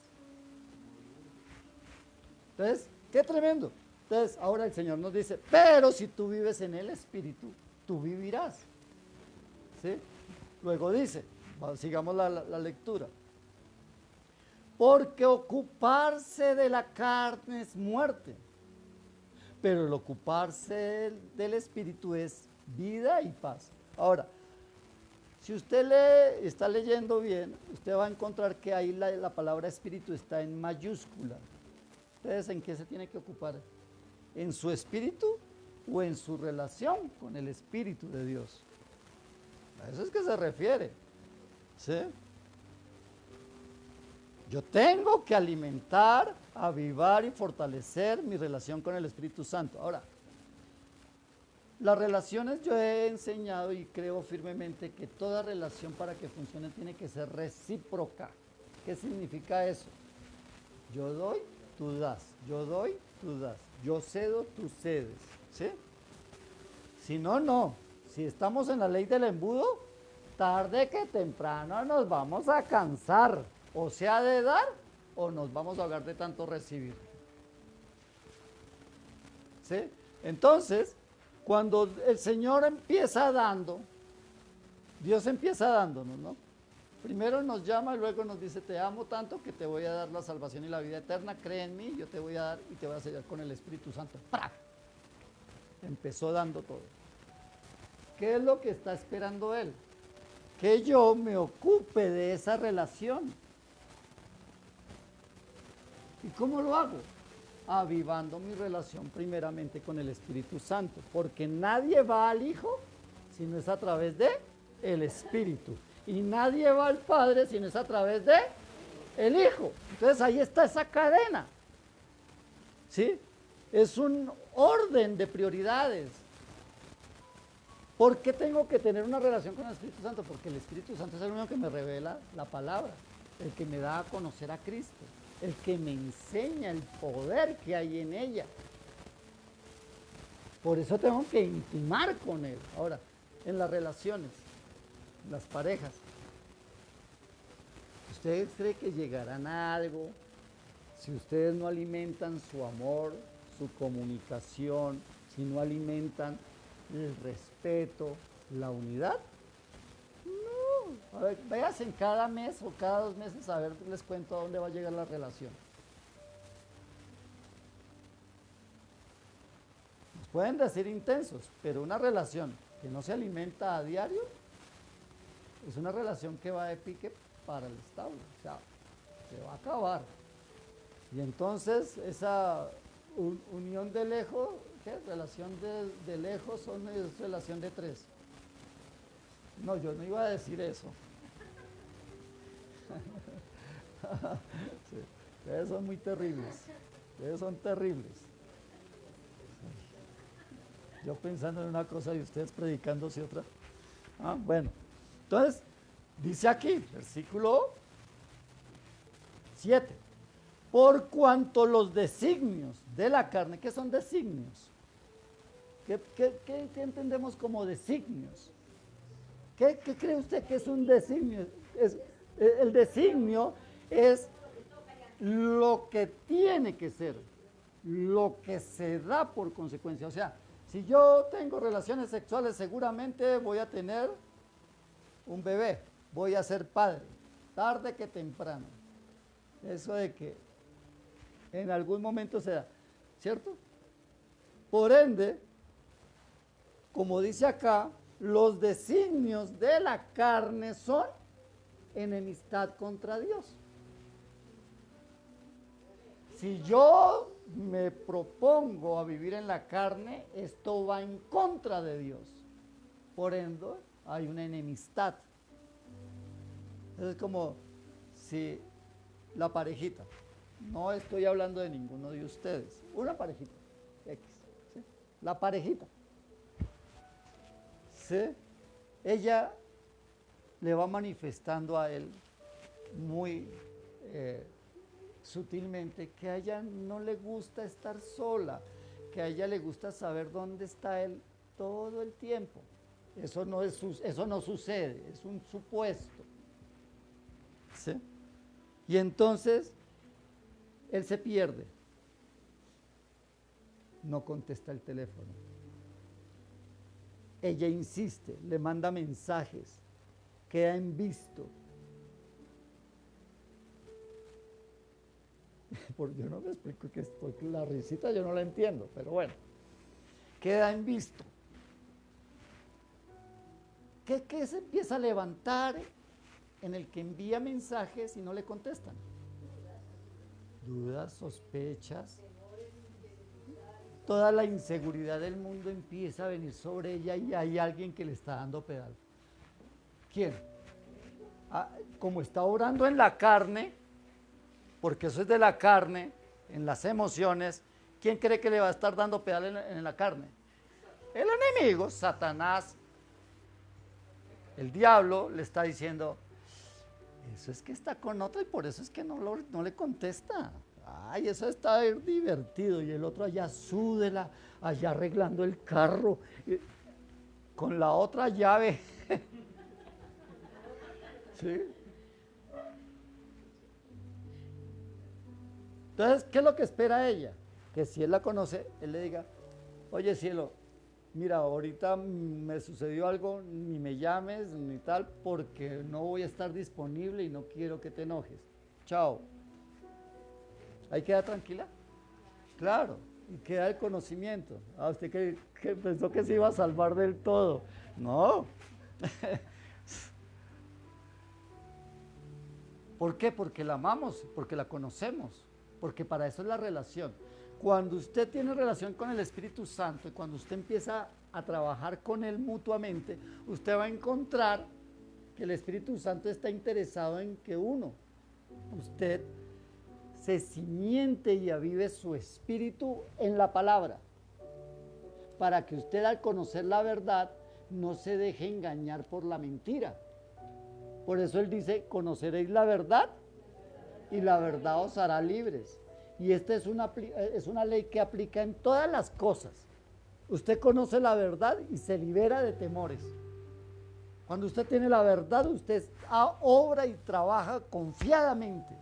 Entonces, qué tremendo. Entonces, ahora el Señor nos dice, pero si tú vives en el Espíritu, tú vivirás. ¿Sí? Luego dice, sigamos la lectura. Porque ocuparse de la carne es muerte, pero el ocuparse del Espíritu es vida y paz. Ahora, si usted está leyendo bien, usted va a encontrar que ahí la palabra espíritu está en mayúscula. Entonces, ¿en qué se tiene que ocupar? ¿En su espíritu o en su relación con el Espíritu de Dios? A eso es que se refiere. ¿Sí? Yo tengo que alimentar, avivar y fortalecer mi relación con el Espíritu Santo. Ahora, las relaciones yo he enseñado y creo firmemente que toda relación para que funcione tiene que ser recíproca. ¿Qué significa eso? Yo doy, tú das. Yo doy, tú das. Yo cedo, tú cedes. ¿Sí? Si no, no. Si estamos en la ley del embudo, tarde que temprano nos vamos a cansar. O sea, de dar, o nos vamos a ahogar de tanto recibir. ¿Sí? Entonces, cuando el Señor empieza dando, Dios empieza dándonos, ¿no? Primero nos llama y luego nos dice, te amo tanto que te voy a dar la salvación y la vida eterna, cree en mí, yo te voy a dar y te voy a sellar con el Espíritu Santo. ¡Pra! Empezó dando todo. ¿Qué es lo que está esperando Él? Que yo me ocupe de esa relación. ¿Y cómo lo hago? Avivando mi relación primeramente con el Espíritu Santo, porque nadie va al Hijo si no es a través de el Espíritu, y nadie va al Padre si no es a través de el Hijo. Entonces ahí está esa cadena, ¿sí? Es un orden de prioridades. ¿Por qué tengo que tener una relación con el Espíritu Santo? Porque el Espíritu Santo es el único que me revela la palabra, el que me da a conocer a Cristo, el que me enseña el poder que hay en ella. Por eso tengo que intimar con Él. Ahora, en las relaciones, las parejas, ¿ustedes creen que llegarán a algo si ustedes no alimentan su amor, su comunicación, si no alimentan el respeto, la unidad. No, a ver, véanse cada mes o cada 2 meses a ver, les cuento a dónde va a llegar la relación. Nos pueden decir intensos, pero una relación que no se alimenta a diario es una relación que va de pique para el establo, o sea, se va a acabar. Y entonces esa unión de lejos, ¿qué? Relación de lejos es relación de 3. No, yo no iba a decir eso. Sí, ustedes son muy terribles, ustedes son terribles. Yo pensando en una cosa y ustedes predicándose otra. Bueno, entonces, dice aquí, versículo 7. Por cuanto los designios de la carne, ¿qué son designios? ¿Qué entendemos como designios? ¿Qué cree usted que es un designio? El designio es lo que tiene que ser, lo que se da por consecuencia. O sea, si yo tengo relaciones sexuales, seguramente voy a tener un bebé, voy a ser padre, tarde que temprano. Eso de que en algún momento se da, ¿cierto? Por ende, como dice acá, los designios de la carne son enemistad contra Dios. Si yo me propongo a vivir en la carne, esto va en contra de Dios. Por ende, hay una enemistad. Es como si la parejita, no estoy hablando de ninguno de ustedes, una parejita, X, ¿sí? La parejita, ¿sí? Ella le va manifestando a él muy sutilmente que a ella no le gusta estar sola, que a ella le gusta saber dónde está él todo el tiempo. Eso no sucede, es un supuesto. ¿Sí? Y entonces él se pierde, no contesta el teléfono. Ella insiste, le manda mensajes, queda en visto. Porque yo no me explico que estoy, la risita yo no la entiendo, pero bueno, queda en visto. ¿Qué se empieza a levantar en el que envía mensajes y no le contestan? Dudas, sospechas. Toda la inseguridad del mundo empieza a venir sobre ella y hay alguien que le está dando pedal. ¿Quién? Como está orando en la carne, porque eso es de la carne, en las emociones, ¿quién cree que le va a estar dando pedal en la carne? El enemigo, Satanás, el diablo le está diciendo, eso es que está con otro y por eso es que no le contesta. Ay, eso está divertido. Y el otro allá súdela, allá arreglando el carro, con la otra llave. ¿Sí? Entonces, ¿qué es lo que espera ella? Que si él la conoce, él le diga, oye cielo, mira, ahorita me sucedió algo, ni me llames, ni tal, porque no voy a estar disponible y no quiero que te enojes. Chao. ¿Ahí queda tranquila? Claro, y queda el conocimiento. ¿Usted que pensó que se iba a salvar del todo? No. ¿Por qué? Porque la amamos, porque la conocemos, porque para eso es la relación. Cuando usted tiene relación con el Espíritu Santo y cuando usted empieza a trabajar con Él mutuamente, usted va a encontrar que el Espíritu Santo está interesado en que usted se cimiente y avive su espíritu en la palabra, para que usted al conocer la verdad no se deje engañar por la mentira. Por eso Él dice, conoceréis la verdad y la verdad os hará libres. Y esta es una ley que aplica en todas las cosas. Usted conoce la verdad y se libera de temores. Cuando usted tiene la verdad, usted obra y trabaja confiadamente.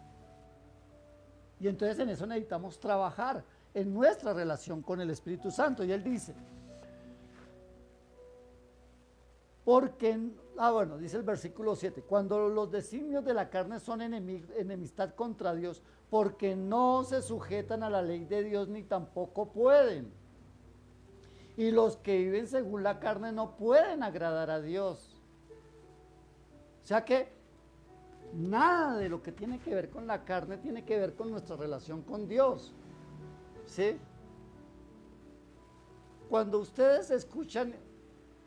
Y entonces en eso necesitamos trabajar, en nuestra relación con el Espíritu Santo. Y él dice, dice el versículo 7, cuando los designios de la carne son enemistad contra Dios, porque no se sujetan a la ley de Dios ni tampoco pueden. Y los que viven según la carne no pueden agradar a Dios. O sea que nada de lo que tiene que ver con la carne tiene que ver con nuestra relación con Dios. ¿Sí? Cuando ustedes escuchan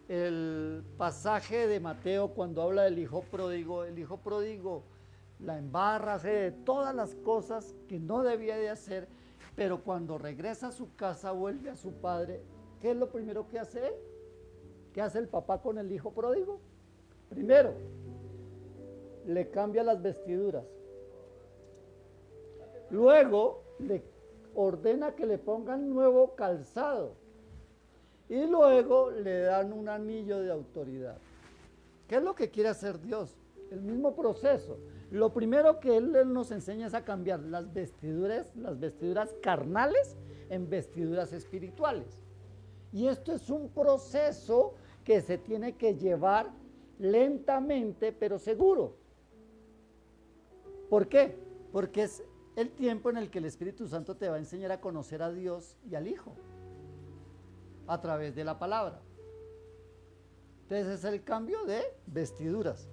el pasaje de Mateo cuando habla del hijo pródigo la embarra, hace de todas las cosas que no debía de hacer, pero cuando regresa a su casa, vuelve a su padre, ¿qué es lo primero que hace él? ¿Qué hace el papá con el hijo pródigo? Primero, le cambia las vestiduras. Luego, le ordena que le pongan nuevo calzado. Y luego le dan un anillo de autoridad. ¿Qué es lo que quiere hacer Dios? El mismo proceso. Lo primero que Él nos enseña es a cambiar las vestiduras carnales en vestiduras espirituales. Y esto es un proceso que se tiene que llevar lentamente, pero seguro. ¿Por qué? Porque es el tiempo en el que el Espíritu Santo te va a enseñar a conocer a Dios y al Hijo a través de la palabra. Entonces es el cambio de vestiduras.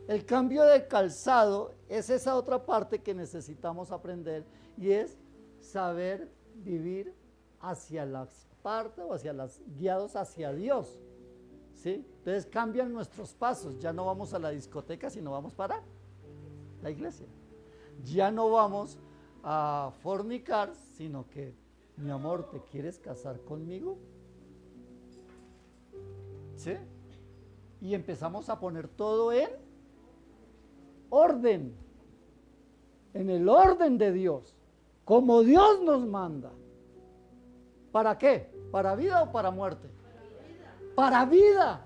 El cambio de calzado es esa otra parte que necesitamos aprender y es saber vivir hacia las partes o guiados hacia Dios. ¿Sí? Entonces cambian nuestros pasos, ya no vamos a la discoteca, sino vamos para la iglesia. Ya no vamos a fornicar, sino que, mi amor, ¿te quieres casar conmigo? ¿Sí? Y empezamos a poner todo en orden, en el orden de Dios, como Dios nos manda. ¿Para qué? ¿Para vida o para muerte? Para vida.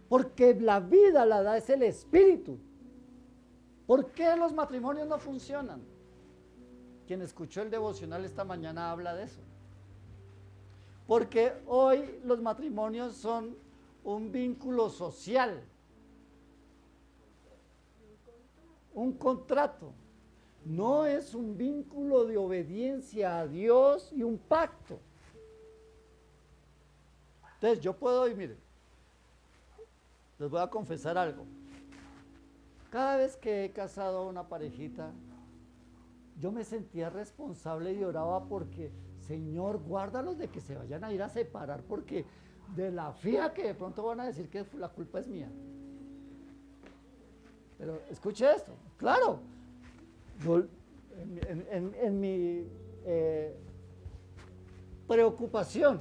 Porque la vida la da es el Espíritu. ¿Por qué los matrimonios no funcionan? Quien escuchó el devocional esta mañana habla de eso. Porque hoy los matrimonios son un vínculo social, un contrato. No es un vínculo de obediencia a Dios y un pacto. Entonces yo puedo, y miren, les voy a confesar algo. Cada vez que he casado a una parejita, yo me sentía responsable y oraba porque, Señor, guárdalos de que se vayan a ir a separar, porque de la fija que de pronto van a decir que la culpa es mía. Pero escuche esto, claro, yo en mi preocupación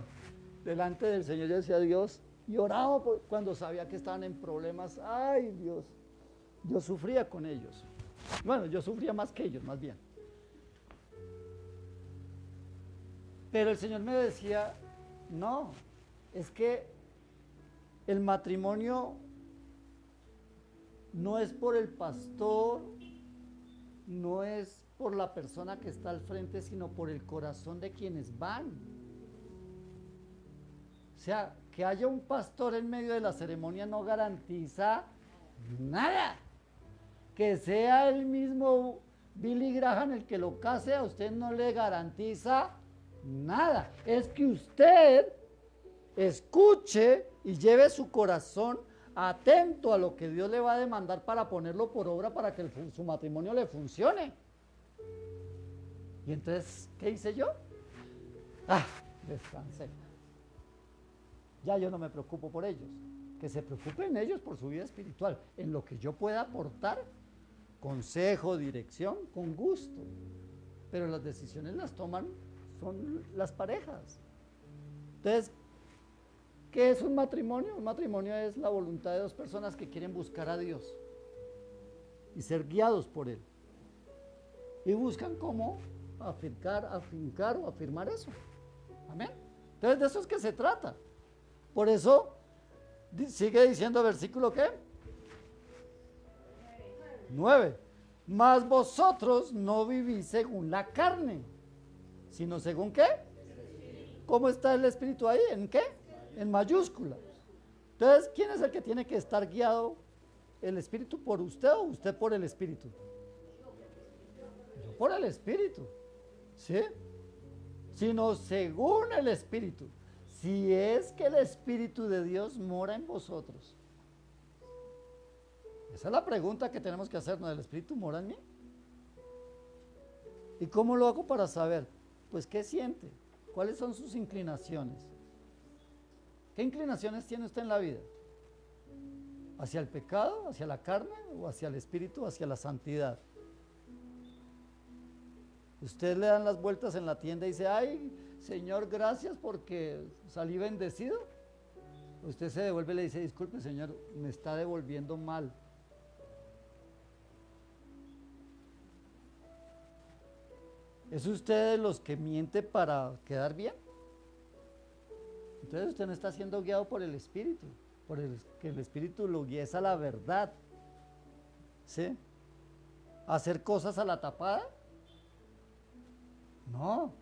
delante del Señor, yo decía, Dios, y oraba cuando sabía que estaban en problemas. Ay, Dios, yo sufría con ellos. Bueno, yo sufría más que ellos, más bien. Pero el Señor me decía, no, es que el matrimonio no es por el pastor, no es por la persona que está al frente, sino por el corazón de quienes van. O sea, que haya un pastor en medio de la ceremonia no garantiza nada. Que sea el mismo Billy Graham el que lo case, a usted no le garantiza nada. Es que usted escuche y lleve su corazón atento a lo que Dios le va a demandar para ponerlo por obra para que su matrimonio le funcione. Y entonces, ¿qué hice yo? Descansé. Ya yo no me preocupo por ellos. Que se preocupen ellos por su vida espiritual, en lo que yo pueda aportar, consejo, dirección, con gusto. Pero las decisiones las toman son las parejas. Entonces, ¿qué es un matrimonio? Un matrimonio es la voluntad de dos personas que quieren buscar a Dios y ser guiados por Él. Y buscan cómo afincar o afirmar eso. Amén. Entonces, de eso es que se trata. Por eso, sigue diciendo versículo ¿qué? 9. Mas vosotros no vivís según la carne, sino según ¿qué? ¿Cómo está el Espíritu ahí? ¿En qué? En mayúscula. Entonces, ¿quién es el que tiene que estar guiado? ¿El Espíritu por usted o usted por el Espíritu? Yo por el Espíritu, ¿sí? Sino según el Espíritu. Si es que el Espíritu de Dios mora en vosotros. Esa es la pregunta que tenemos que hacernos. ¿El Espíritu mora en mí? ¿Y cómo lo hago para saber? Pues, ¿qué siente? ¿Cuáles son sus inclinaciones? ¿Qué inclinaciones tiene usted en la vida? ¿Hacia el pecado, hacia la carne o hacia el Espíritu, hacia la santidad? Usted le dan las vueltas en la tienda y dice, ay, Señor, gracias porque salí bendecido. Usted se devuelve y le dice, disculpe, Señor, me está devolviendo mal. ¿Es usted de los que miente para quedar bien? Entonces usted no está siendo guiado por el Espíritu, que el Espíritu lo guíe a la verdad. ¿Sí? ¿Hacer cosas a la tapada? No.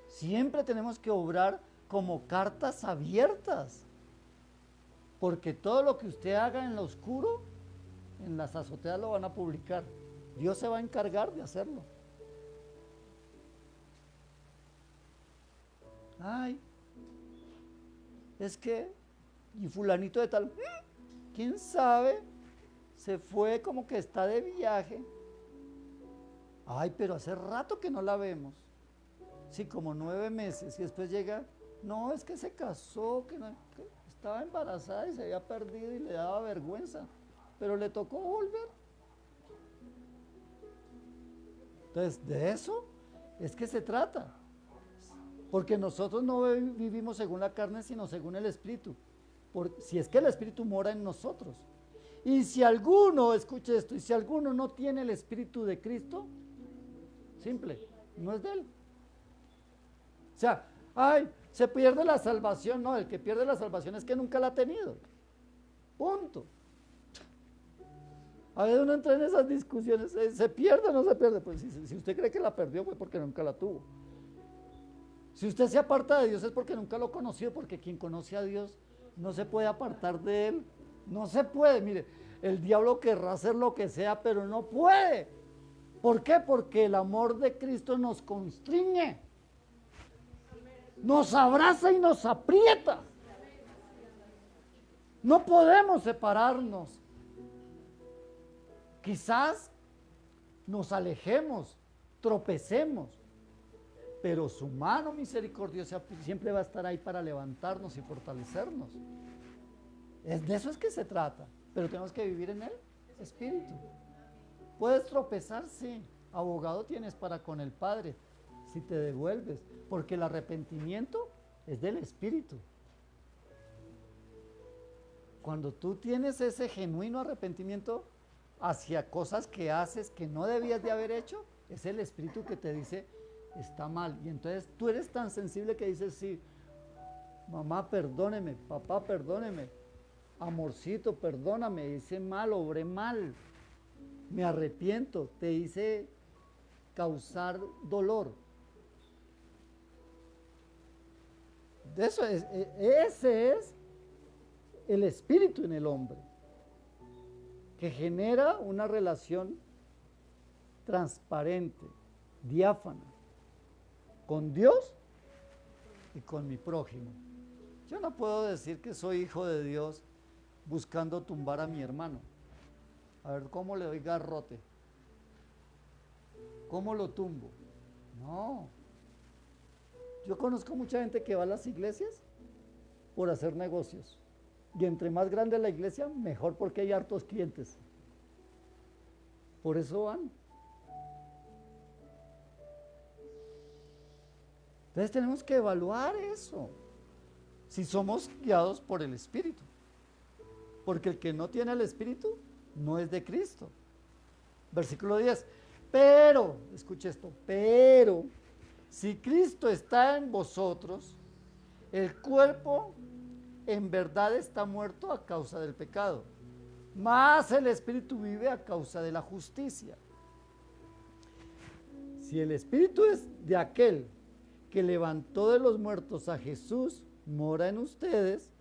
Siempre tenemos que obrar como cartas abiertas. Porque todo lo que usted haga en lo oscuro, en las azoteas lo van a publicar. Dios se va a encargar de hacerlo. Ay, es que, y fulanito de tal, ¿quién sabe? Se fue como que está de viaje. Ay, pero hace rato que no la vemos. Sí, como 9 meses. Y después llega, no, es que se casó, que estaba embarazada y se había perdido y le daba vergüenza. Pero le tocó volver. Entonces, de eso es que se trata. Porque nosotros no vivimos según la carne, sino según el Espíritu. Si es que el Espíritu mora en nosotros. Y si alguno, escuche esto, y si alguno no tiene el Espíritu de Cristo, simple, no es de él. O sea, ay, se pierde la salvación. No, el que pierde la salvación es que nunca la ha tenido. Punto. A veces uno entra en esas discusiones, ¿se pierde o no se pierde? Pues si usted cree que la perdió fue porque nunca la tuvo. Si usted se aparta de Dios es porque nunca lo conoció, porque quien conoce a Dios no se puede apartar de Él. No se puede, mire, el diablo querrá hacer lo que sea, pero no puede. ¿Por qué? Porque el amor de Cristo nos constriñe, nos abraza y nos aprieta. No podemos separarnos. Quizás nos alejemos, tropecemos, pero su mano misericordiosa siempre va a estar ahí para levantarnos y fortalecernos. De eso es que se trata, pero tenemos que vivir en el Espíritu. Puedes tropezar, sí, abogado tienes para con el Padre, si te devuelves, porque el arrepentimiento es del Espíritu. Cuando tú tienes ese genuino arrepentimiento hacia cosas que haces que no debías de haber hecho, es el Espíritu que te dice, está mal. Y entonces tú eres tan sensible que dices, sí, mamá, perdóneme, papá, perdóneme, amorcito, perdóname, hice mal, obré mal, me arrepiento, te hice causar dolor. De eso ese es el Espíritu en el hombre, que genera una relación transparente, diáfana, con Dios y con mi prójimo. Yo no puedo decir que soy hijo de Dios buscando tumbar a mi hermano. A ver, ¿cómo le doy garrote? ¿Cómo lo tumbo? No. Yo conozco mucha gente que va a las iglesias por hacer negocios. Y entre más grande la iglesia, mejor, porque hay hartos clientes. Por eso van. Entonces tenemos que evaluar eso, si somos guiados por el Espíritu. Porque el que no tiene el Espíritu no es de Cristo. Versículo 10. Pero, escuche esto, pero si Cristo está en vosotros, el cuerpo en verdad está muerto a causa del pecado, mas el Espíritu vive a causa de la justicia. Si el Espíritu es de aquel que levantó de los muertos a Jesús mora en ustedes,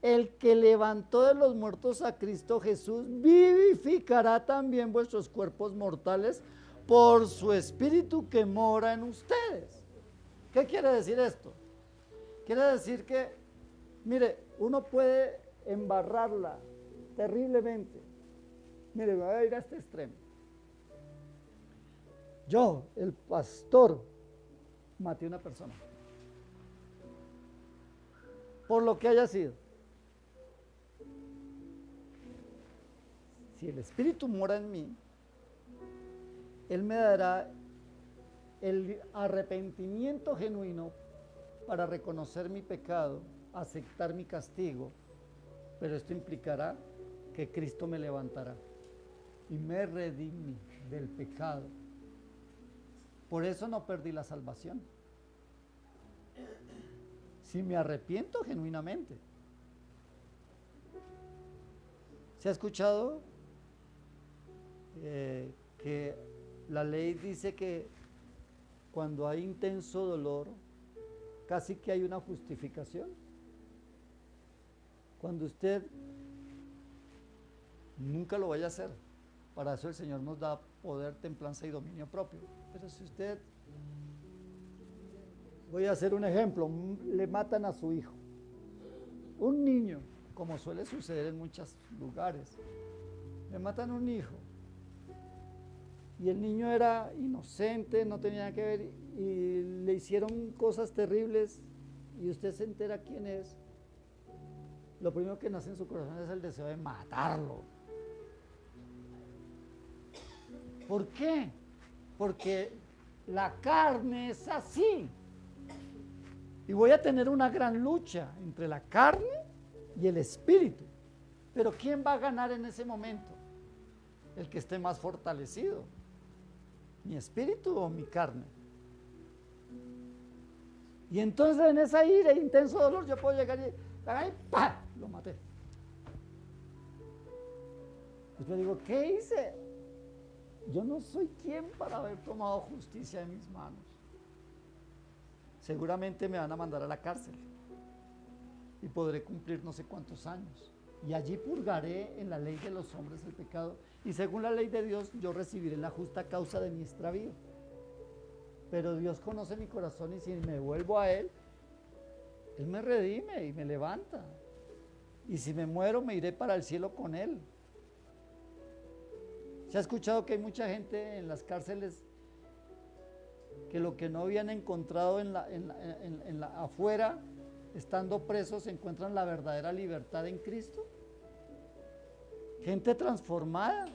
el que levantó de los muertos a Cristo Jesús vivificará también vuestros cuerpos mortales por su Espíritu que mora en ustedes. ¿Qué quiere decir esto? Quiere decir que, mire, uno puede embarrarla terriblemente. Mire, voy a ir a este extremo. Yo, el pastor, maté a una persona. Por lo que haya sido. Si el Espíritu mora en mí, Él me dará el arrepentimiento genuino para reconocer mi pecado, aceptar mi castigo, pero esto implicará que Cristo me levantará y me redimí del pecado. Por eso no perdí la salvación. Si me arrepiento genuinamente. ¿Se ha escuchado que la ley dice que cuando hay intenso dolor, casi que hay una justificación? Cuando usted nunca lo vaya a hacer, para eso el Señor nos da poder, templanza y dominio propio. Pero si usted, voy a hacer un ejemplo, le matan a su hijo, un niño, como suele suceder en muchos lugares, le matan a un hijo, y el niño era inocente, no tenía nada que ver, y le hicieron cosas terribles, y usted se entera quién es, lo primero que nace en su corazón es el deseo de matarlo. ¿Por qué? Porque la carne es así. Y voy a tener una gran lucha entre la carne y el espíritu. Pero ¿quién va a ganar en ese momento? El que esté más fortalecido. ¿Mi espíritu o mi carne? Y entonces en esa ira e intenso dolor yo puedo llegar y ¡pah! Lo maté. Después digo, ¿qué hice? Yo no soy quien para haber tomado justicia en mis manos. Seguramente me van a mandar a la cárcel y podré cumplir no sé cuántos años. Y allí purgaré en la ley de los hombres el pecado. Y según la ley de Dios, yo recibiré la justa causa de mi extravío. Pero Dios conoce mi corazón y si me vuelvo a Él, Él me redime y me levanta. Y si me muero, me iré para el cielo con Él. ¿Se ha escuchado que hay mucha gente en las cárceles que lo que no habían encontrado afuera, estando presos, encuentran la verdadera libertad en Cristo? Gente transformada.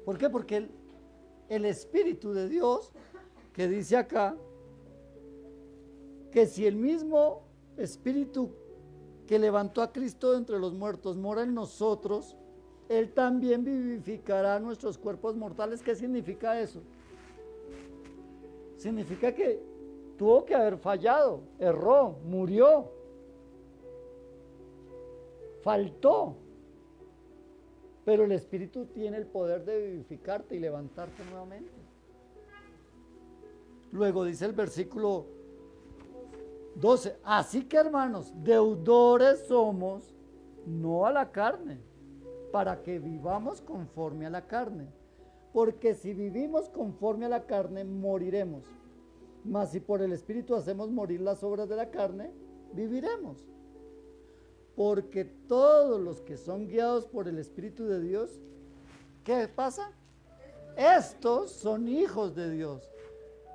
¿Por qué? Porque el Espíritu de Dios, que dice acá, que si el mismo Espíritu que levantó a Cristo de entre los muertos mora en nosotros, Él también vivificará nuestros cuerpos mortales. ¿Qué significa eso? Significa que tuvo que haber fallado, erró, murió, faltó. Pero el Espíritu tiene el poder de vivificarte y levantarte nuevamente. Luego dice el versículo 12, así que hermanos, deudores somos, no a la carne, para que vivamos conforme a la carne. Porque si vivimos conforme a la carne, moriremos. Mas si por el Espíritu hacemos morir las obras de la carne, viviremos. Porque todos los que son guiados por el Espíritu de Dios, ¿qué pasa? Estos son hijos de Dios.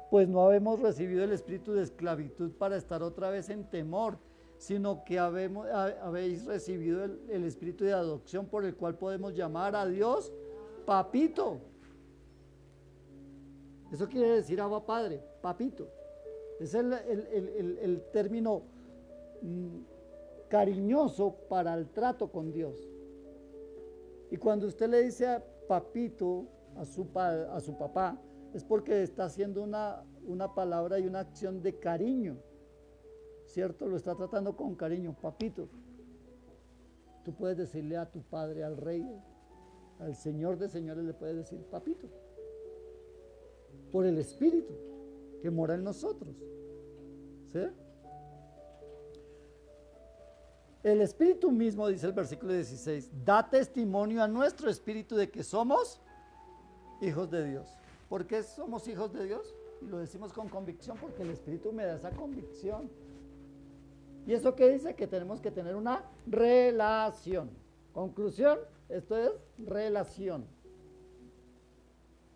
Pues no habemos recibido el espíritu de esclavitud para estar otra vez en temor, sino que habéis recibido el espíritu de adopción por el cual podemos llamar a Dios papito. Eso quiere decir Abba Padre, papito. Es el término cariñoso para el trato con Dios. Y cuando usted le dice a papito a su papá, es porque está haciendo una palabra y una acción de cariño, ¿cierto? Lo está tratando con cariño, papito. Tú puedes decirle a tu padre, al rey, al Señor de señores, le puedes decir papito, por el Espíritu. que mora en nosotros. ¿Sí? El Espíritu mismo, dice el versículo 16, da testimonio a nuestro espíritu de que somos hijos de Dios. ¿Por qué somos hijos de Dios? Y lo decimos con convicción porque el Espíritu me da esa convicción. ¿Y eso qué dice? Que tenemos que tener una relación. Conclusión, esto es relación.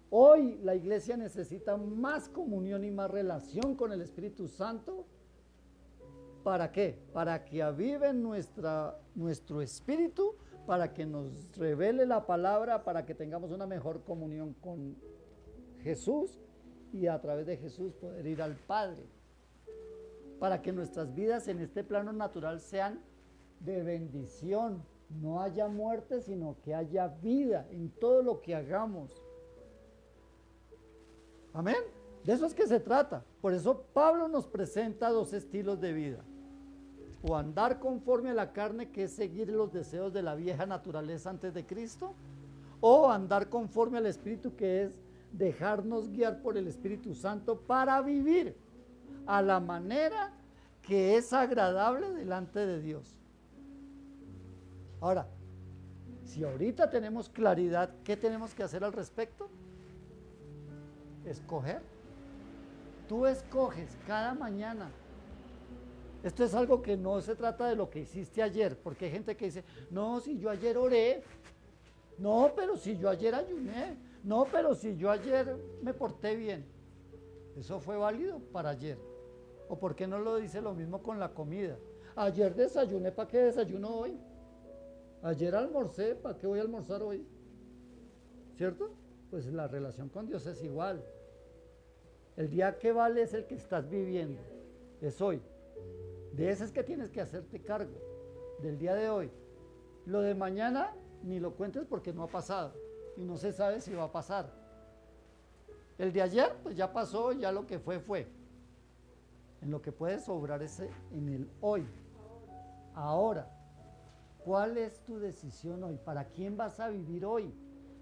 Hoy la iglesia necesita más comunión y más relación con el Espíritu Santo. ¿Para qué? Para que avive nuestro espíritu, para que nos revele la palabra, para que tengamos una mejor comunión con Jesús y a través de Jesús poder ir al Padre. Para que nuestras vidas en este plano natural sean de bendición. No haya muerte, sino que haya vida en todo lo que hagamos. Amén. De eso es que se trata. Por eso Pablo nos presenta dos estilos de vida. O andar conforme a la carne, que es seguir los deseos de la vieja naturaleza antes de Cristo. O andar conforme al Espíritu, que es dejarnos guiar por el Espíritu Santo para vivir a la manera que es agradable delante de Dios. Ahora, si ahorita tenemos claridad, ¿qué tenemos que hacer al respecto? Escoger. Tú escoges cada mañana. Esto es algo que no se trata de lo que hiciste ayer, porque hay gente que dice, no, si yo ayer oré, no, pero si yo ayer ayuné, no, pero si yo ayer me porté bien. Eso fue válido para ayer. ¿O por qué no lo dice lo mismo con la comida? Ayer desayuné, ¿para qué desayuno hoy? Ayer almorcé, ¿para qué voy a almorzar hoy? ¿Cierto? Pues la relación con Dios es igual. El día que vale es el que estás viviendo, es hoy. De ese es que tienes que hacerte cargo, del día de hoy. Lo de mañana ni lo cuentes porque no ha pasado y no se sabe si va a pasar. El de ayer pues ya pasó, ya lo que fue. En lo que puedes obrar es en el hoy. Ahora, ¿cuál es tu decisión hoy? ¿Para quién vas a vivir hoy?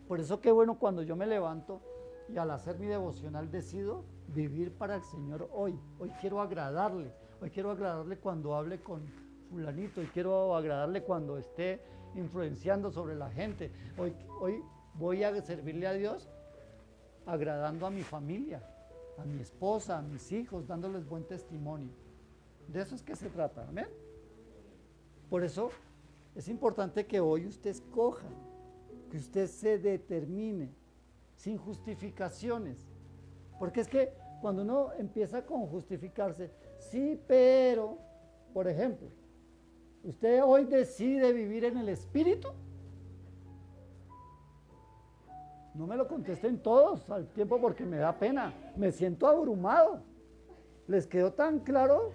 Por eso qué bueno cuando yo me levanto y al hacer mi devocional decido vivir para el Señor hoy. Hoy quiero agradarle. Hoy quiero agradarle cuando hable con fulanito. Hoy quiero agradarle cuando esté influenciando sobre la gente. Hoy voy a servirle a Dios agradando a mi familia, a mi esposa, a mis hijos, dándoles buen testimonio. De eso es que se trata. ¿Amén? Por eso es importante que hoy usted escoja, que usted se determine, sin justificaciones. Porque es que cuando uno empieza con justificarse, sí, pero, por ejemplo, usted hoy decide vivir en el Espíritu. No me lo contesten todos al tiempo porque me da pena, me siento abrumado. Les quedó tan claro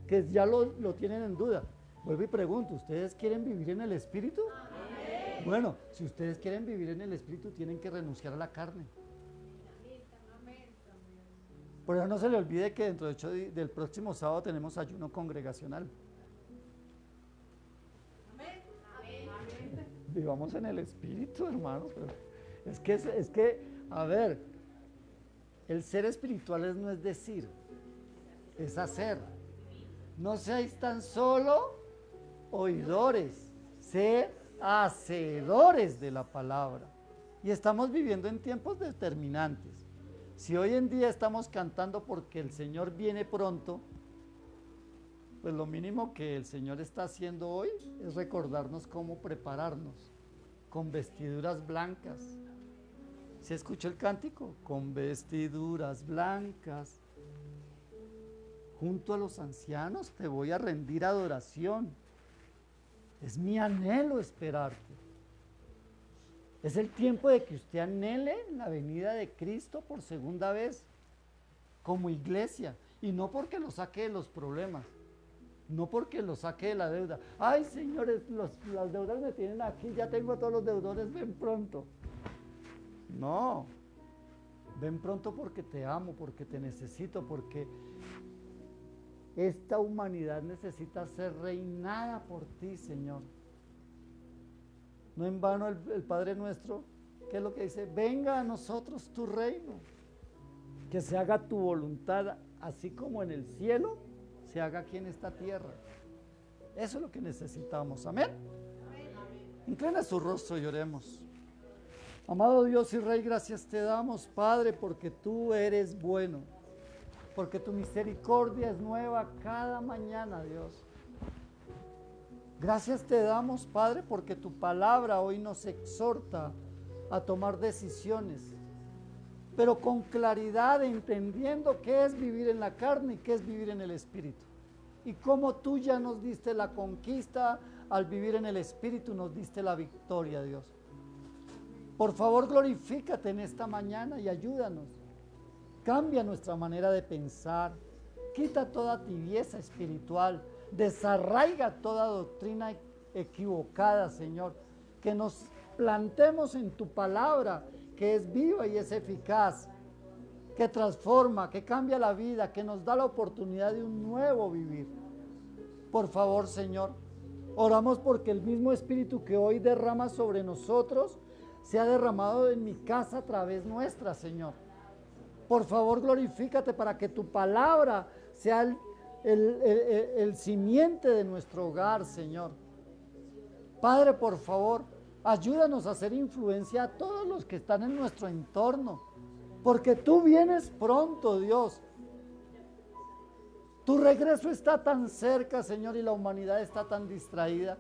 que ya lo tienen en duda. Vuelvo y pregunto, ¿ustedes quieren vivir en el Espíritu? Amén. Bueno, si ustedes quieren vivir en el Espíritu, tienen que renunciar a la carne. Por eso no se le olvide que dentro del próximo sábado tenemos ayuno congregacional. Amén. Vivamos en el Espíritu, hermanos. Es que, a ver, el ser espiritual no es decir, es hacer. No seáis tan solo oidores, sed hacedores de la palabra. Y estamos viviendo en tiempos determinantes. Si hoy en día estamos cantando porque el Señor viene pronto, pues lo mínimo que el Señor está haciendo hoy es recordarnos cómo prepararnos con vestiduras blancas. ¿Se escuchó el cántico? Con vestiduras blancas. Junto a los ancianos te voy a rendir adoración. Es mi anhelo esperarte. Es el tiempo de que usted anhele la venida de Cristo por segunda vez, como iglesia, y no porque lo saque de los problemas, no porque lo saque de la deuda. Ay, señores, las deudas me tienen aquí, ya tengo a todos los deudores, ven pronto. No, ven pronto porque te amo, porque te necesito, porque esta humanidad necesita ser reinada por ti, Señor. No en vano el Padre nuestro, ¿qué es lo que dice? Venga a nosotros tu reino. Que se haga tu voluntad, así como en el cielo, se haga aquí en esta tierra. Eso es lo que necesitamos. Amén. Inclina su rostro y oremos. Amado Dios y Rey, gracias te damos, Padre, porque tú eres bueno, porque tu misericordia es nueva cada mañana, Dios. Gracias te damos, Padre, porque tu palabra hoy nos exhorta a tomar decisiones, pero con claridad, entendiendo qué es vivir en la carne y qué es vivir en el Espíritu. Y cómo tú ya nos diste la conquista, al vivir en el Espíritu nos diste la victoria, Dios. Por favor, glorifícate en esta mañana y ayúdanos. Cambia nuestra manera de pensar, quita toda tibieza espiritual, desarraiga toda doctrina equivocada, Señor. Que nos plantemos en tu palabra, que es viva y es eficaz, que transforma, que cambia la vida, que nos da la oportunidad de un nuevo vivir. Por favor, Señor, oramos porque el mismo Espíritu que hoy derrama sobre nosotros se ha derramado en mi casa a través nuestra, Señor. Por favor, glorifícate para que tu palabra sea el simiente de nuestro hogar, Señor. Padre, por favor, ayúdanos a hacer influencia a todos los que están en nuestro entorno, porque tú vienes pronto, Dios. Tu regreso está tan cerca, Señor, y la humanidad está tan distraída.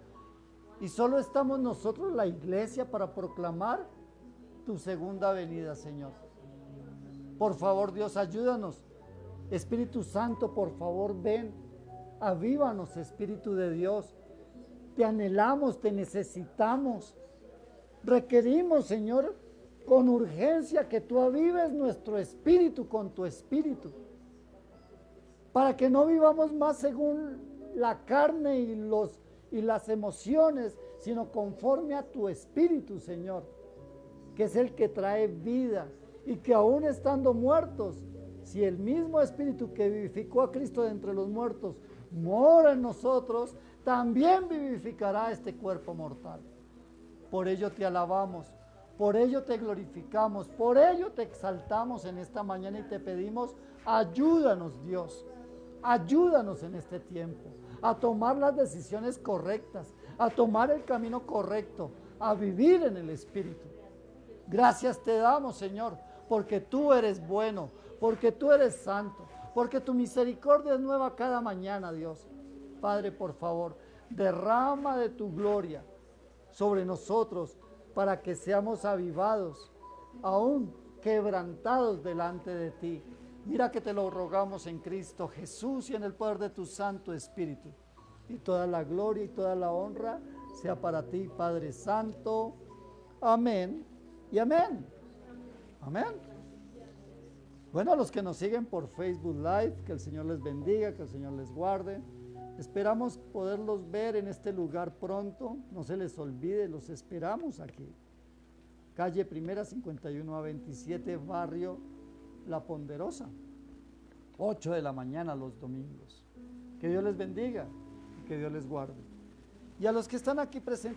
Y solo estamos nosotros, la iglesia, para proclamar tu segunda venida, Señor. Por favor, Dios, ayúdanos. Espíritu Santo, por favor, ven. Avívanos, Espíritu de Dios. Te anhelamos, te necesitamos. Requerimos, Señor, con urgencia que tú avives nuestro espíritu con tu espíritu. Para que no vivamos más según la carne y las emociones, sino conforme a tu espíritu, Señor, que es el que trae vida, y que aún estando muertos, si el mismo espíritu que vivificó a Cristo de entre los muertos mora en nosotros, también vivificará este cuerpo mortal. Por ello te alabamos, por ello te glorificamos, por ello te exaltamos en esta mañana y te pedimos, ayúdanos, Dios, ayúdanos en este tiempo a tomar las decisiones correctas, a tomar el camino correcto, a vivir en el Espíritu. Gracias te damos, Señor, porque tú eres bueno, porque tú eres santo, porque tu misericordia es nueva cada mañana, Dios. Padre, por favor, derrama de tu gloria sobre nosotros para que seamos avivados, aún quebrantados delante de ti. Mira que te lo rogamos en Cristo Jesús y en el poder de tu Santo Espíritu. Y toda la gloria y toda la honra sea para ti, Padre Santo. Amén y amén. Amén. Bueno, a los que nos siguen por Facebook Live, que el Señor les bendiga, que el Señor les guarde. Esperamos poderlos ver en este lugar pronto. No se les olvide, los esperamos aquí. Calle Primera 51 a 27, barrio La Ponderosa. 8 de la mañana los domingos. Que Dios les bendiga y que Dios les guarde. Y a los que están aquí presentes.